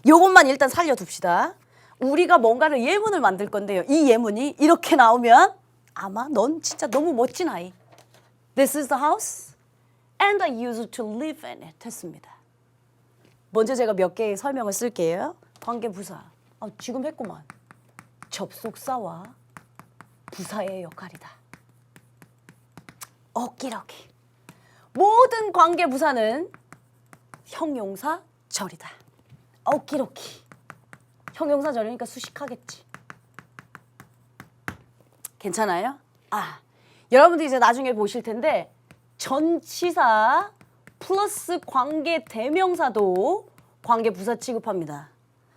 S1: 요것만 일단 살려둡시다. 우리가 뭔가를 예문을 만들 건데요. 이 예문이 이렇게 나오면 아마 넌 진짜 너무 멋진 아이. This is the house and I used to live in it 했습니다. 먼저 제가 몇 개의 설명을 쓸게요. 관계 부사. 지금 했구만. 접속사와 부사의 역할이다. 오키로키. 모든 관계 부사는 형용사 절이다. 오키로키. 형용사 절이니까 수식하겠지. 괜찮아요? 여러분들 이제 나중에 보실 텐데 전치사 플러스 관계 대명사도 관계 부사 취급합니다.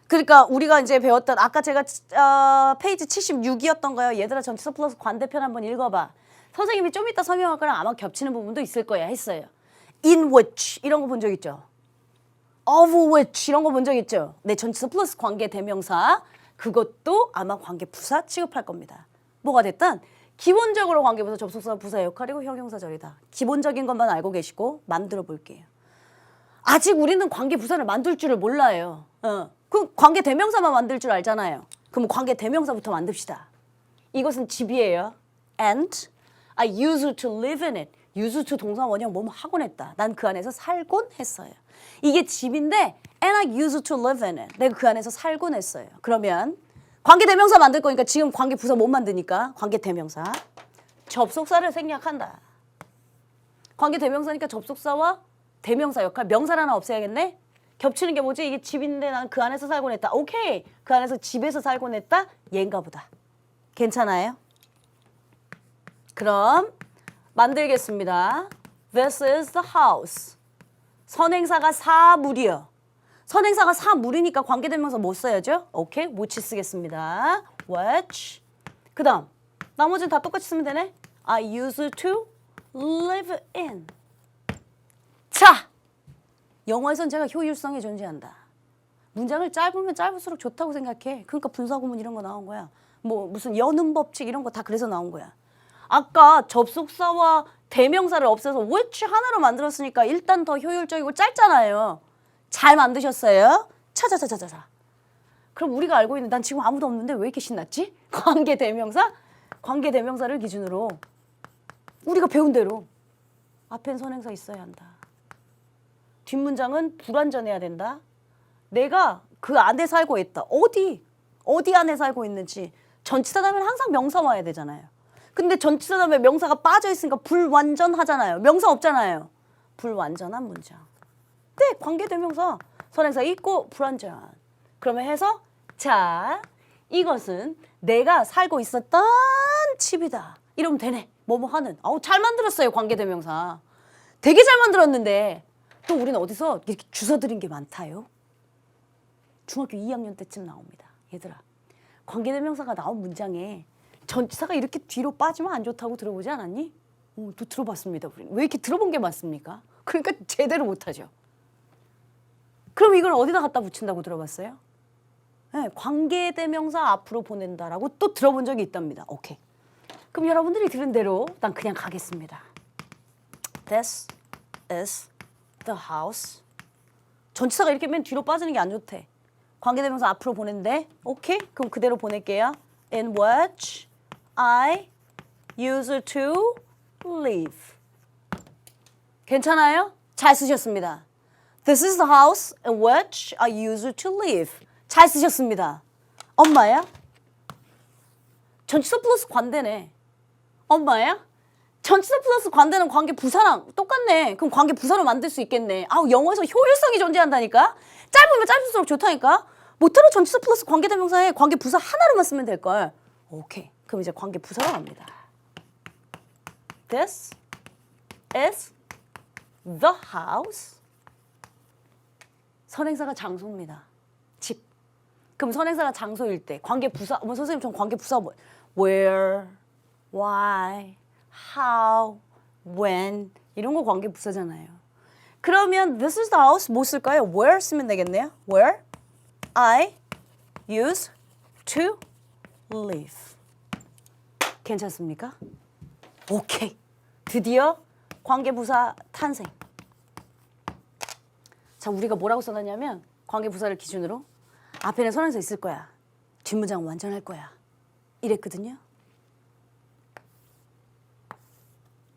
S1: 그러니까 우리가 이제 배웠던 아까 제가 페이지 76이었던가요? 얘들아 전치사 플러스 관대편 한번 읽어봐. 선생님이 좀 이따 설명할 거랑 아마 겹치는 부분도 있을 거야 했어요. In which 이런 거 본 적 있죠? Of which 이런 거 본 적 있죠? 네, 전치사 플러스 관계 대명사 그것도 아마 관계 부사 취급할 겁니다. 뭐가 됐든 기본적으로 관계 부사 접속사 부사 역할이고 형용사 절이다. 기본적인 것만 알고 계시고 만들어 볼게요. 아직 우리는 관계 부사를 만들 줄을 몰라요. 그 관계 대명사만 만들 줄 알잖아요. 그럼 관계 대명사부터 만듭시다. 이것은 집이에요. and I used to live in it. used to 동사 원형 뭐뭐 하곤 했다. 난 그 안에서 살곤 했어요. 이게 집인데 and I used to live in it. 내가 그 안에서 살곤 했어요. 그러면 관계대명사 만들 거니까 지금 관계부사 못 만드니까 관계대명사. 접속사를 생략한다. 관계대명사니까 접속사와 대명사 역할 명사를 하나 없애야겠네. 겹치는 게 뭐지? 이게 집인데 난 그 안에서 살곤 했다. 오케이. 그 안에서 집에서 살곤 했다. 얘인가 보다. 괜찮아요? 그럼 만들겠습니다. This is the house. 선행사가 사물이요. 선행사가 사물이니까 관계대명사 못 써야죠. 오케이. which 쓰겠습니다. which. 그 다음 나머지는 다 똑같이 쓰면 되네. I used to live in. 자, 영어에선 제가 효율성이 존재한다. 문장을 짧으면 짧을수록 좋다고 생각해. 그러니까 분사구문 이런 거 나온 거야. 뭐 무슨 연음 법칙 이런 거 다 그래서 나온 거야. 아까 접속사와 대명사를 없애서 which 하나로 만들었으니까 일단 더 효율적이고 짧잖아요. 잘 만드셨어요? 차자자자자자. 그럼 우리가 알고 있는 난 지금 아무도 없는데 왜 이렇게 신났지? 관계대명사? 관계대명사를 기준으로 우리가 배운 대로 앞엔 선행사 있어야 한다. 뒷문장은 불완전해야 된다. 내가 그 안에 살고 있다. 어디 안에 살고 있는지. 전치사 다음에 항상 명사 와야 되잖아요. 근데 전치사 다음에 명사가 빠져 있으니까 불완전하잖아요. 명사 없잖아요. 불완전한 문장. 네, 관계대명사. 선행사 있고 불완전. 그러면 해서 자, 이것은 내가 살고 있었던 집이다. 이러면 되네. 뭐뭐 하는. 아우 잘 만들었어요. 관계대명사. 되게 잘 만들었는데 또 우리는 어디서 이렇게 주워들인 게 많다요. 중학교 2학년 때쯤 나옵니다. 얘들아. 관계대명사가 나온 문장에 전치사가 이렇게 뒤로 빠지면 안 좋다고 들어보지 않았니? 또 들어봤습니다. 우리는. 왜 이렇게 들어본 게 많습니까? 그러니까 제대로 못하죠. 그럼 이걸 어디다 갖다 붙인다고 들어봤어요? 네, 관계대명사 앞으로 보낸다라고 또 들어본 적이 있답니다. 오케이. 그럼 여러분들이 들은 대로 난 그냥 가겠습니다. This is the house. 전치사가 이렇게 맨 뒤로 빠지는 게 안 좋대. 관계대명사 앞으로 보낸대. 오케이? 그럼 그대로 보낼게요. In which I used to live. 괜찮아요? 잘 쓰셨습니다. This is the house in which I used to live. 잘 쓰셨습니다. 엄마야? 전치사 플러스 관대네. 엄마야? 전치사 플러스 관대는 관계 부사랑 똑같네. 그럼 관계 부사로 만들 수 있겠네. 아우 영어에서 효율성이 존재한다니까. 짧으면 짧을수록 좋다니까. 못하러 전치사 플러스 관계대명사에 관계 부사 하나로만 쓰면 될걸. 오케이. 그럼 이제 관계 부사로 갑니다. This is the house. 선행사가 장소입니다. 집. 그럼 선행사가 장소일 때 관계 부사. 뭐 선생님 전 관계 부사 뭐 where, why, how, when 이런 거 관계 부사잖아요. 그러면 this is the house 뭐 쓸까요? where 쓰면 되겠네요. where I used to live. 괜찮습니까? 오케이. 드디어 관계부사 탄생. 자, 우리가 뭐라고 써놨냐면 관계부사를 기준으로 앞에는 선행사 있을 거야. 뒷문장 완전할 거야. 이랬거든요.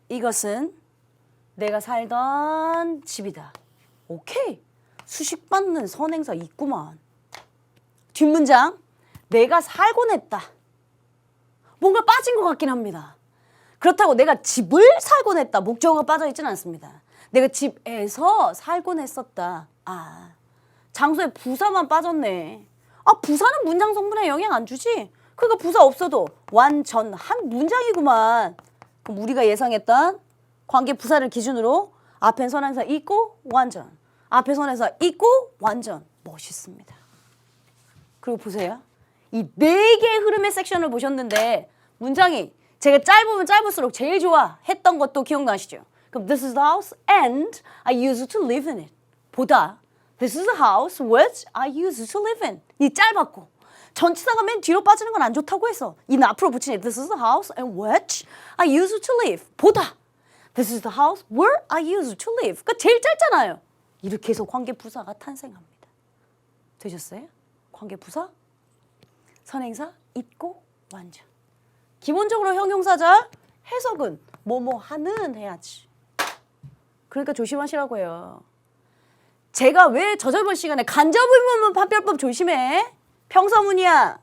S1: 이것은 내가 살던 집이다. 오케이. 수식받는 선행사 있구만. 뒷문장 내가 살곤 했다. 뭔가 빠진 것 같긴 합니다. 그렇다고 내가 집을 살곤 했다. 목적어가 빠져 있지는 않습니다. 내가 집에서 살곤 했었다. 아, 장소에 부사만 빠졌네. 아, 부사는 문장 성분에 영향 안 주지? 그러니까 부사 없어도 완전한 문장이구만. 그럼 우리가 예상했던 관계 부사를 기준으로 앞엔 선행사 있고 완전. 앞에 선행사 있고 완전. 멋있습니다. 그리고 보세요. 이 네 개의 흐름의 섹션을 보셨는데 문장이 제가 짧으면 짧을수록 제일 좋아 했던 것도 기억나시죠? 그럼 this is the house and I used to live in it. 보다 this is the house which I used to live in. 이 짧았고 전치사가 맨 뒤로 빠지는 건 안 좋다고 해서 이는 앞으로 붙이니 this is the house in which I used to live. 보다 this is the house where I used to live. 그러니까 제일 짧잖아요. 이렇게 해서 관계부사가 탄생합니다. 되셨어요? 관계부사 선행사 있고 완전. 기본적으로 형용사절 해석은 뭐뭐 하는 해야지. 그러니까 조심하시라고 해요. 제가 왜 저저번 시간에 간접의문문 판별법 조심해. 평서문이야.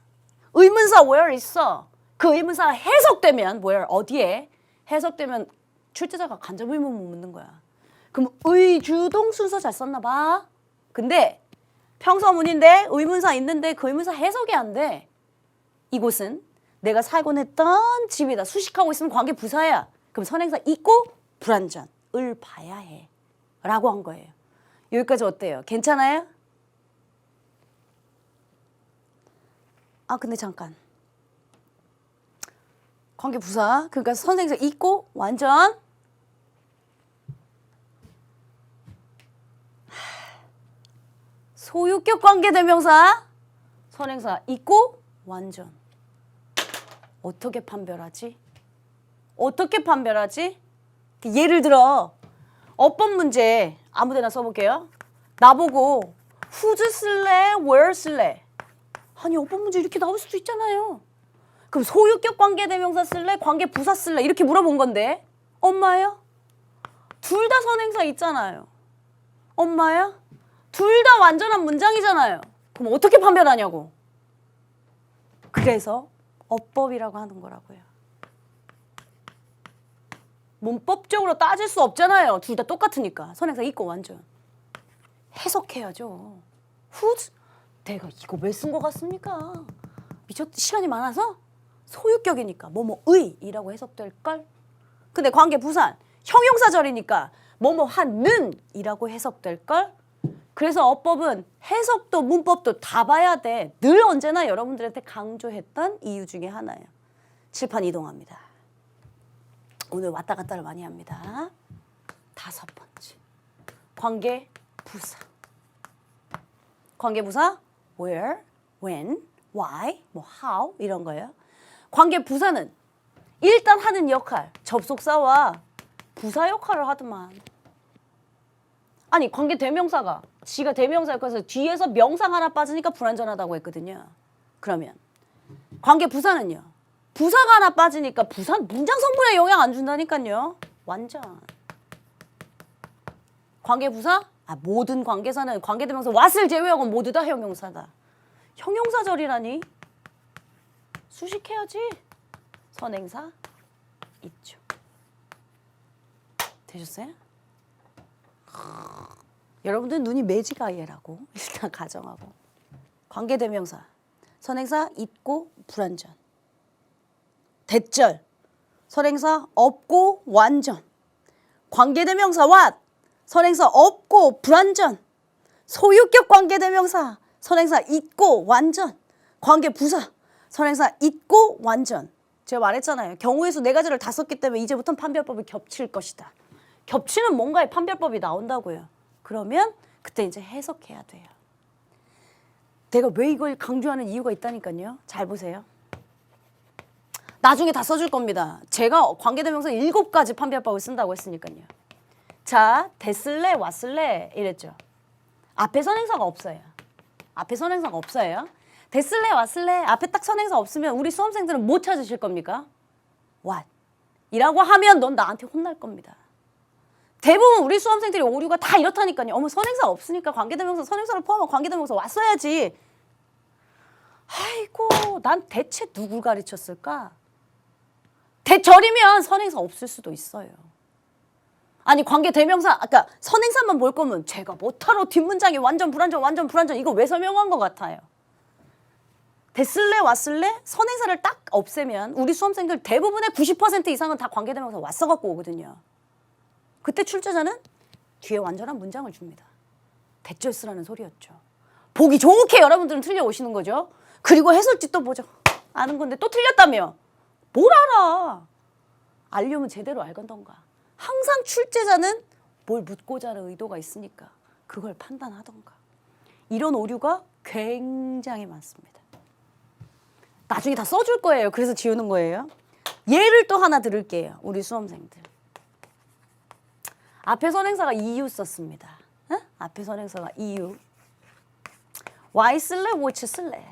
S1: 의문사 where 있어. 그 의문사가 해석되면 where 어디에 해석되면 출제자가 간접의문문 묻는 거야. 그럼 의주동 순서 잘 썼나 봐. 근데 평서문인데 의문사 있는데 그 의문사 해석이 안 돼. 이곳은 내가 살곤 했던 집이다. 수식하고 있으면 관계 부사야. 그럼 선행사 있고 불완전을 봐야 해. 라고 한 거예요. 여기까지 어때요? 괜찮아요? 아 근데 잠깐. 관계 부사. 그러니까 선행사 있고 완전. 소유격 관계대명사. 선행사 있고 완전. 어떻게 판별하지? 어떻게 판별하지? 예를 들어 어법 문제 아무데나 써볼게요. 나보고 whose 쓸래? where 쓸래? 아니 어법 문제 이렇게 나올 수도 있잖아요. 그럼 소유격 관계대명사 쓸래? 관계부사 쓸래? 이렇게 물어본 건데 엄마야? 둘 다 선행사 있잖아요. 엄마야? 둘 다 완전한 문장이잖아요. 그럼 어떻게 판별하냐고. 그래서 어법이라고 하는 거라고요. 문법적으로 따질 수 없잖아요. 둘 다 똑같으니까. 선행사 있고 완전. 해석해야죠. whose? 내가 이거 왜 쓴 것 같습니까? 시간이 많아서? 소유격이니까 뭐뭐의이라고 해석될걸? 근데 관계부사 형용사절이니까 뭐뭐 하는 이라고 해석될걸? 그래서 어법은 해석도 문법도 다 봐야 돼. 늘 언제나 여러분들한테 강조했던 이유 중에 하나예요. 칠판 이동합니다. 오늘 왔다 갔다를 많이 합니다. 5번째. 관계부사. 관계부사 where, when, why, 뭐 how 이런 거예요. 관계부사는 일단 하는 역할, 접속사와 부사 역할을 하더만. 아니 관계대명사가 지가 대명사였어서 뒤에서 명상 하나 빠지니까 불완전하다고 했거든요. 그러면 관계부사는요. 부사가 하나 빠지니까 부사 문장 성분에 영향 안 준다니까요. 완전. 관계부사? 모든 관계사는 관계대명사 what을 제외하고 모두 다 형용사다. 형용사절이라니? 수식해야지. 선행사 있죠. 되셨어요? 여러분들 눈이 매지가예라고 일단 가정하고. 관계대명사 선행사 있고 불완전. 대절 선행사 없고 완전. 관계대명사 what 선행사 없고 불완전. 소유격 관계대명사 선행사 있고 완전. 관계부사 선행사 있고 완전. 제가 말했잖아요. 경우의 수 4가지를 다 썼기 때문에 이제부터는 판별법이 겹칠 것이다. 겹치는 뭔가의 판별법이 나온다고요. 그러면 그때 이제 해석해야 돼요. 내가 왜 이걸 강조하는 이유가 있다니까요. 잘 보세요. 나중에 다 써줄 겁니다. 제가 관계대명사 7가지 판별법을 쓴다고 했으니까요. 자, 됐을래, 왔을래 이랬죠. 앞에 선행사가 없어요. 앞에 선행사가 없어요. 됐을래, 왔을래 앞에 딱 선행사 없으면 우리 수험생들은 뭐 찾으실 겁니까? what 이라고 하면 넌 나한테 혼날 겁니다. 대부분 우리 수험생들이 오류가 다 이렇다니까요. 어머 선행사 없으니까 관계대명사 선행사를 포함한 관계대명사 왔어야지. 아이고 난 대체 누굴 가르쳤을까? 대절이면 선행사 없을 수도 있어요. 아니 관계대명사 아까 선행사만 볼 거면 제가 못하러 뒷문장이 완전 불완전 이거 왜 설명한 것 같아요. 됐을래 왔을래 선행사를 딱 없애면 우리 수험생들 대부분의 90% 이상은 다 관계대명사 왔어갖고 오거든요. 그때 출제자는 뒤에 완전한 문장을 줍니다. 대절 쓰라는 소리였죠. 보기 좋게 여러분들은 틀려오시는 거죠. 그리고 해설지 또 보죠. 아는 건데 또 틀렸다며. 뭘 알아. 알려면 제대로 알건던가. 항상 출제자는 뭘 묻고자 하는 의도가 있으니까 그걸 판단하던가. 이런 오류가 굉장히 많습니다. 나중에 다 써줄 거예요. 그래서 지우는 거예요. 예를 또 하나 들을게요. 우리 수험생들. 앞에 선행사가 이유 썼습니다. 응? 앞에 선행사가 이유. why 쓸래? which 쓸래?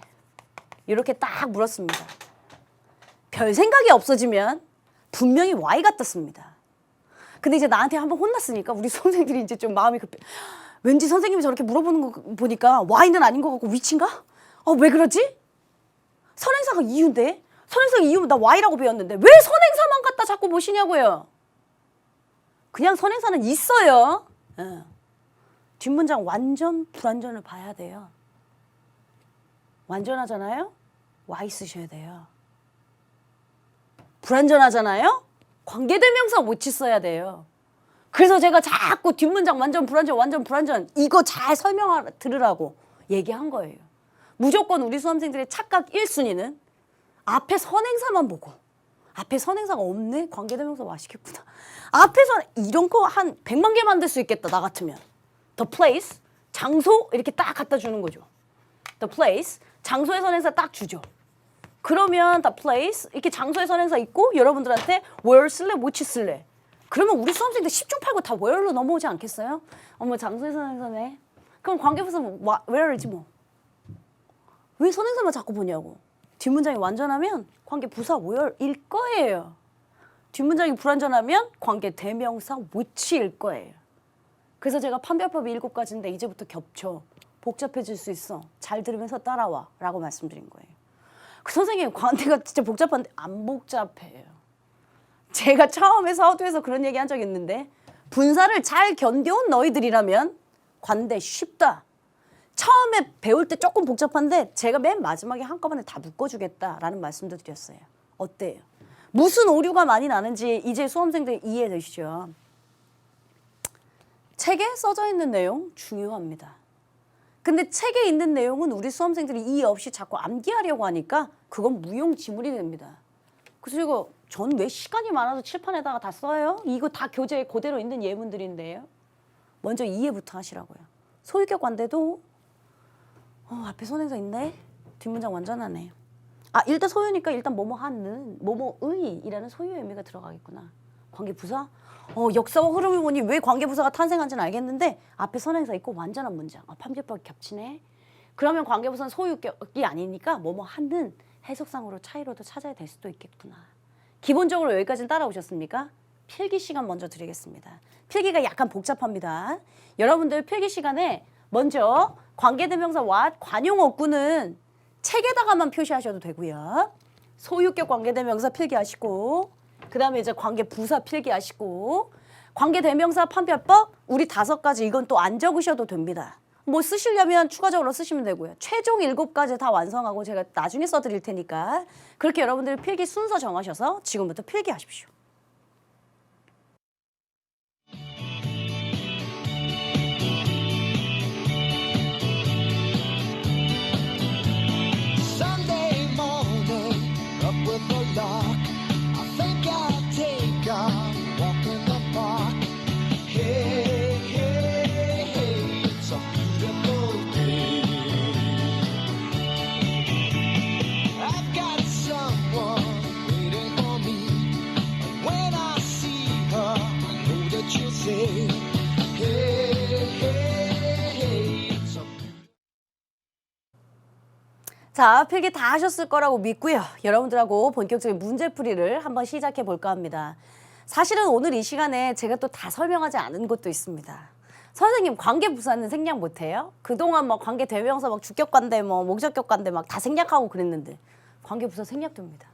S1: 이렇게 딱 물었습니다. 별 생각이 없어지면 분명히 Y 같았습니다. 근데 이제 나한테 한번 혼났으니까 우리 선생님들이 이제 좀 마음이 급해. 왠지 선생님이 저렇게 물어보는 거 보니까 Y는 아닌 것 같고 위치인가? 왜 그러지? 선행사가 이유인데? 선행사가 이유면 나 Y라고 배웠는데 왜 선행사만 갖다 자꾸 보시냐고요? 그냥 선행사는 있어요. 뒷문장 완전 불완전을 봐야 돼요. 완전하잖아요? Y 쓰셔야 돼요. 불완전하잖아요? 관계대명사 which 써야 돼요. 그래서 제가 자꾸 뒷문장 완전 불완전 이거 잘 들으라고 얘기한 거예요. 무조건 우리 수험생들의 착각 1순위는 앞에 선행사만 보고 앞에 선행사가 없네? 관계대명사 맛있겠구나. 앞에서 이런 거 한 100만 개 만들 수 있겠다 나 같으면. The place, 장소 이렇게 딱 갖다 주는 거죠. The place, 장소의 선행사 딱 주죠. 그러면 the place 이렇게 장소의 선행사 있고 여러분들한테 where 쓸래? which 쓸래? 그러면 우리 수험생들 10중 8구 다 where로 넘어오지 않겠어요? 어머 장소의 선행사네. 그럼 관계부사는 where이지 뭐. 왜 선행사만 자꾸 보냐고. 뒷문장이 완전하면 관계부사 where일 거예요. 뒷문장이 불완전하면 관계대명사 which일 거예요. 그래서 제가 판별법이 7가지인데 이제부터 겹쳐. 복잡해질 수 있어. 잘 들으면서 따라와 라고 말씀드린 거예요. 그 선생님 관계가 진짜 복잡한데 안 복잡해요. 제가 처음에 서두에서 그런 얘기 한 적 있는데 분사를 잘 견뎌온 너희들이라면 관대 쉽다. 처음에 배울 때 조금 복잡한데 제가 맨 마지막에 한꺼번에 다 묶어주겠다라는 말씀도 드렸어요. 어때요? 무슨 오류가 많이 나는지 이제 수험생들 이해되시죠? 책에 써져 있는 내용 중요합니다. 근데 책에 있는 내용은 우리 수험생들이 이해 없이 자꾸 암기하려고 하니까 그건 무용지물이 됩니다. 그리고 전 왜 시간이 많아서 칠판에다가 다 써요? 이거 다 교재에 그대로 있는 예문들인데요. 먼저 이해부터 하시라고요. 소유격 관대도 앞에 선행사 있네? 뒷문장 완전하네. 일단 소유니까 일단 뭐뭐하는, 뭐뭐의이라는 소유의 의미가 들어가겠구나. 관계부사? 역사와 흐름을 보니 왜 관계부사가 탄생한지는 알겠는데 앞에 선행사 있고 완전한 문장. 판별법이 겹치네. 그러면 관계부사는 소유격이 아니니까 뭐뭐하는 해석상으로 차이로도 찾아야 될 수도 있겠구나. 기본적으로 여기까지는 따라오셨습니까? 필기 시간 먼저 드리겠습니다. 필기가 약간 복잡합니다. 여러분들 필기 시간에 먼저 관계대명사와 관용어구는 책에다가만 표시하셔도 되고요. 소유격 관계대명사 필기하시고 그 다음에 이제 관계부사 필기하시고 관계대명사 판별법 우리 5가지 이건 또 안 적으셔도 됩니다. 뭐 쓰시려면 추가적으로 쓰시면 되고요. 최종 7가지 다 완성하고 제가 나중에 써드릴 테니까 그렇게 여러분들 필기 순서 정하셔서 지금부터 필기하십시오. 자, 필기 다 하셨을 거라고 믿고요. 여러분들하고 본격적인 문제풀이를 한번 시작해 볼까 합니다. 사실은 오늘 이 시간에 제가 또 다 설명하지 않은 것도 있습니다. 선생님 관계부사는 생략 못해요? 그동안 막 관계대명사 막 주격관대 목적격관대 막 다 생략하고 그랬는데 관계부사 생략됩니다.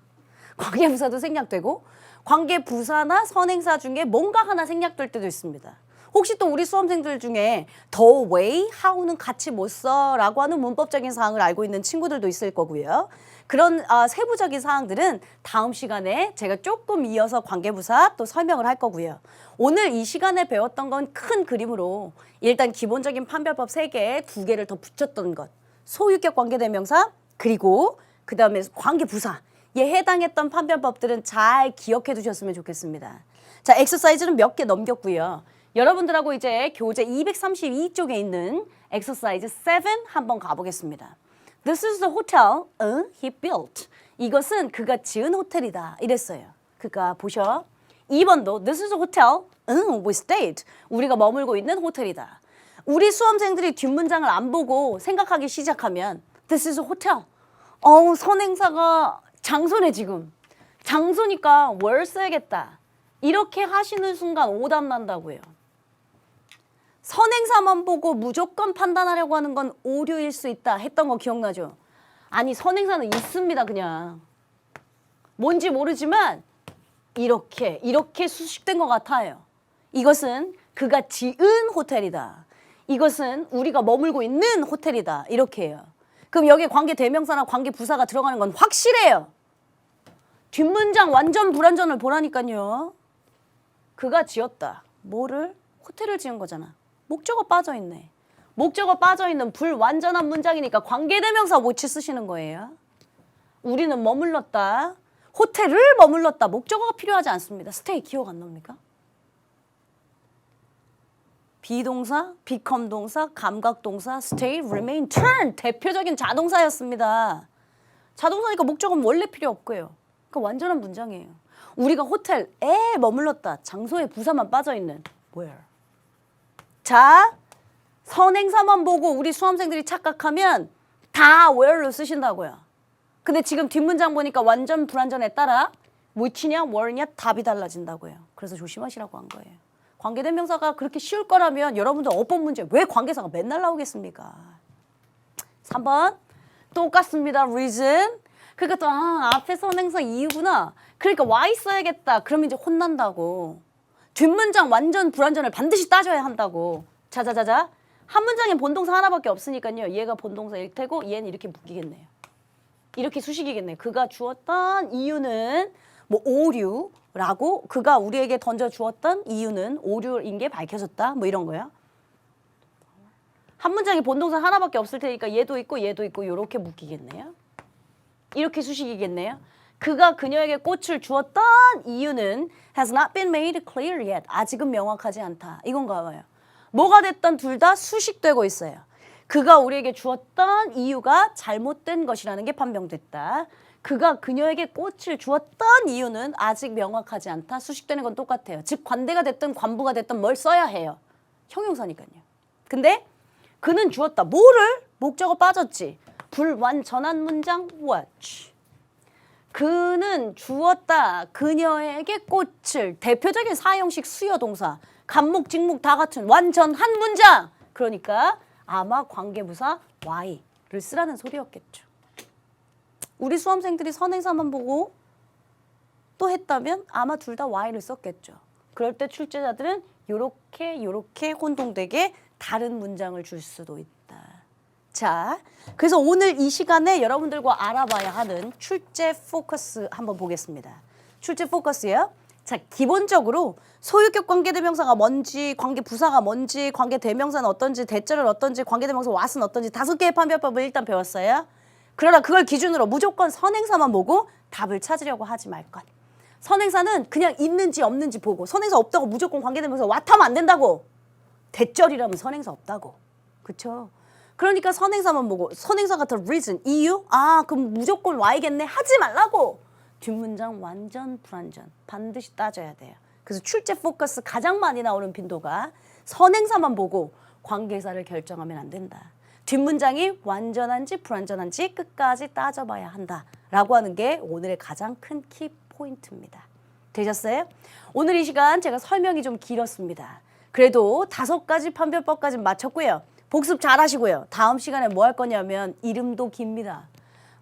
S1: 관계부사도 생략되고 관계부사나 선행사 중에 뭔가 하나 생략될 때도 있습니다. 혹시 또 우리 수험생들 중에 the way, how는 같이 못 써라고 하는 문법적인 사항을 알고 있는 친구들도 있을 거고요. 그런 세부적인 사항들은 다음 시간에 제가 조금 이어서 관계부사 또 설명을 할 거고요. 오늘 이 시간에 배웠던 건 큰 그림으로 일단 기본적인 판별법 3개, 2개를 더 붙였던 것. 소유격 관계대명사 그리고 그 다음에 관계부사. 에 해당했던 판별법들은 잘 기억해 두셨으면 좋겠습니다. 자, 엑서사이즈는 몇 개 넘겼고요. 여러분들하고 이제 교재 232쪽에 있는 엑서사이즈 7 한번 가보겠습니다. This is the hotel he built. 이것은 그가 지은 호텔이다. 이랬어요. 그가 보셔. 2번도 This is a hotel we stayed. 우리가 머물고 있는 호텔이다. 우리 수험생들이 뒷문장을 안 보고 생각하기 시작하면 This is a hotel. 선행사가 장소네 지금. 장소니까 where 써야겠다. 이렇게 하시는 순간 오답 난다고요. 선행사만 보고 무조건 판단하려고 하는 건 오류일 수 있다 했던 거 기억나죠? 아니 선행사는 있습니다 그냥. 뭔지 모르지만 이렇게 수식된 것 같아요. 이것은 그가 지은 호텔이다. 이것은 우리가 머물고 있는 호텔이다. 이렇게 해요. 그럼 여기에 관계대명사나 관계부사가 들어가는 건 확실해요. 뒷문장 완전 불완전을 보라니까요. 그가 지었다. 뭐를? 호텔을 지은 거잖아. 목적어 빠져있네. 목적어 빠져있는 불완전한 문장이니까 관계대명사 which 쓰시는 거예요. 우리는 머물렀다. 호텔을 머물렀다. 목적어가 필요하지 않습니다. stay 기억 안 납니까? 비동사, become 동사, 감각동사, stay, remain, turn 대표적인 자동사였습니다. 자동사니까 목적어는 원래 필요 없고요. 그러니까 완전한 문장이에요. 우리가 호텔에 머물렀다. 장소에 부사만 빠져있는 where. 자, 선행사만 보고 우리 수험생들이 착각하면 다 where로 쓰신다고요. 근데 지금 뒷문장 보니까 완전 불완전에 따라 which냐 where냐 답이 달라진다고요. 그래서 조심하시라고 한 거예요. 관계대명사가 그렇게 쉬울 거라면 여러분들 어법 문제 왜 관계사가 맨날 나오겠습니까? 3번 똑같습니다. reason. 그러니까 또 앞에 선행사 이유구나. 그러니까 why 써야겠다. 그러면 이제 혼난다고. 뒷문장 완전 불완전을 반드시 따져야 한다고. 자자자자. 한 문장엔 본동사 하나밖에 없으니까요. 얘가 본동사일 테고 얘는 이렇게 묶이겠네요. 이렇게 수식이겠네요. 그가 주었던 이유는 뭐 오류라고 그가 우리에게 던져주었던 이유는 오류인 게 밝혀졌다. 뭐 이런 거야. 한 문장에 본동사 하나밖에 없을 테니까 얘도 있고 얘도 있고 이렇게 묶이겠네요. 이렇게 수식이겠네요. 그가 그녀에게 꽃을 주었던 이유는 has not been made clear yet. 아직은 명확하지 않다. 이건가 봐요. 뭐가 됐든 둘 다 수식되고 있어요. 그가 우리에게 주었던 이유가 잘못된 것이라는 게 판명됐다. 그가 그녀에게 꽃을 주었던 이유는 아직 명확하지 않다. 수식되는 건 똑같아요. 즉 관대가 됐든 관부가 됐든 뭘 써야 해요. 형용사니까요. 근데 그는 주었다. 뭐를? 목적어 빠졌지. 불완전한 문장 watch. 그는 주었다. 그녀에게 꽃을. 대표적인 사형식 수여동사. 간목, 직목 다 같은 완전한 문장. 그러니까 아마 관계부사 why를 쓰라는 소리였겠죠. 우리 수험생들이 선행사만 보고 또 했다면 아마 둘 다 why를 썼겠죠. 그럴 때 출제자들은 요렇게 혼동되게 다른 문장을 줄 수도 있다. 자, 그래서 오늘 이 시간에 여러분들과 알아봐야 하는 출제 포커스 한번 보겠습니다. 출제 포커스예요. 자, 기본적으로 소유격 관계대명사가 뭔지, 관계부사가 뭔지, 관계대명사는 어떤지, 대절은 어떤지, 관계대명사 what은 어떤지 5개의 판별법을 일단 배웠어요. 그러나 그걸 기준으로 무조건 선행사만 보고 답을 찾으려고 하지 말 것. 선행사는 그냥 있는지 없는지 보고 선행사 없다고 무조건 관계대명사 what 하면 안 된다고. 대절이라면 선행사 없다고. 그쵸? 그러니까 선행사만 보고 선행사 같은 reason, 이유? 그럼 무조건 why겠네 하지 말라고. 뒷문장 완전 불완전 반드시 따져야 돼요. 그래서 출제 포커스 가장 많이 나오는 빈도가 선행사만 보고 관계사를 결정하면 안 된다. 뒷문장이 완전한지 불완전한지 끝까지 따져봐야 한다라고 하는 게 오늘의 가장 큰 키포인트입니다. 되셨어요? 오늘 이 시간 제가 설명이 좀 길었습니다. 그래도 5가지 판별법까지 마쳤고요. 복습 잘 하시고요. 다음 시간에 뭐 할 거냐면 이름도 깁니다.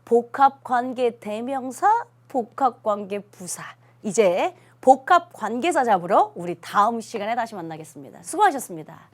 S1: 복합관계대명사, 복합관계부사. 이제 복합관계사 잡으러 우리 다음 시간에 다시 만나겠습니다. 수고하셨습니다.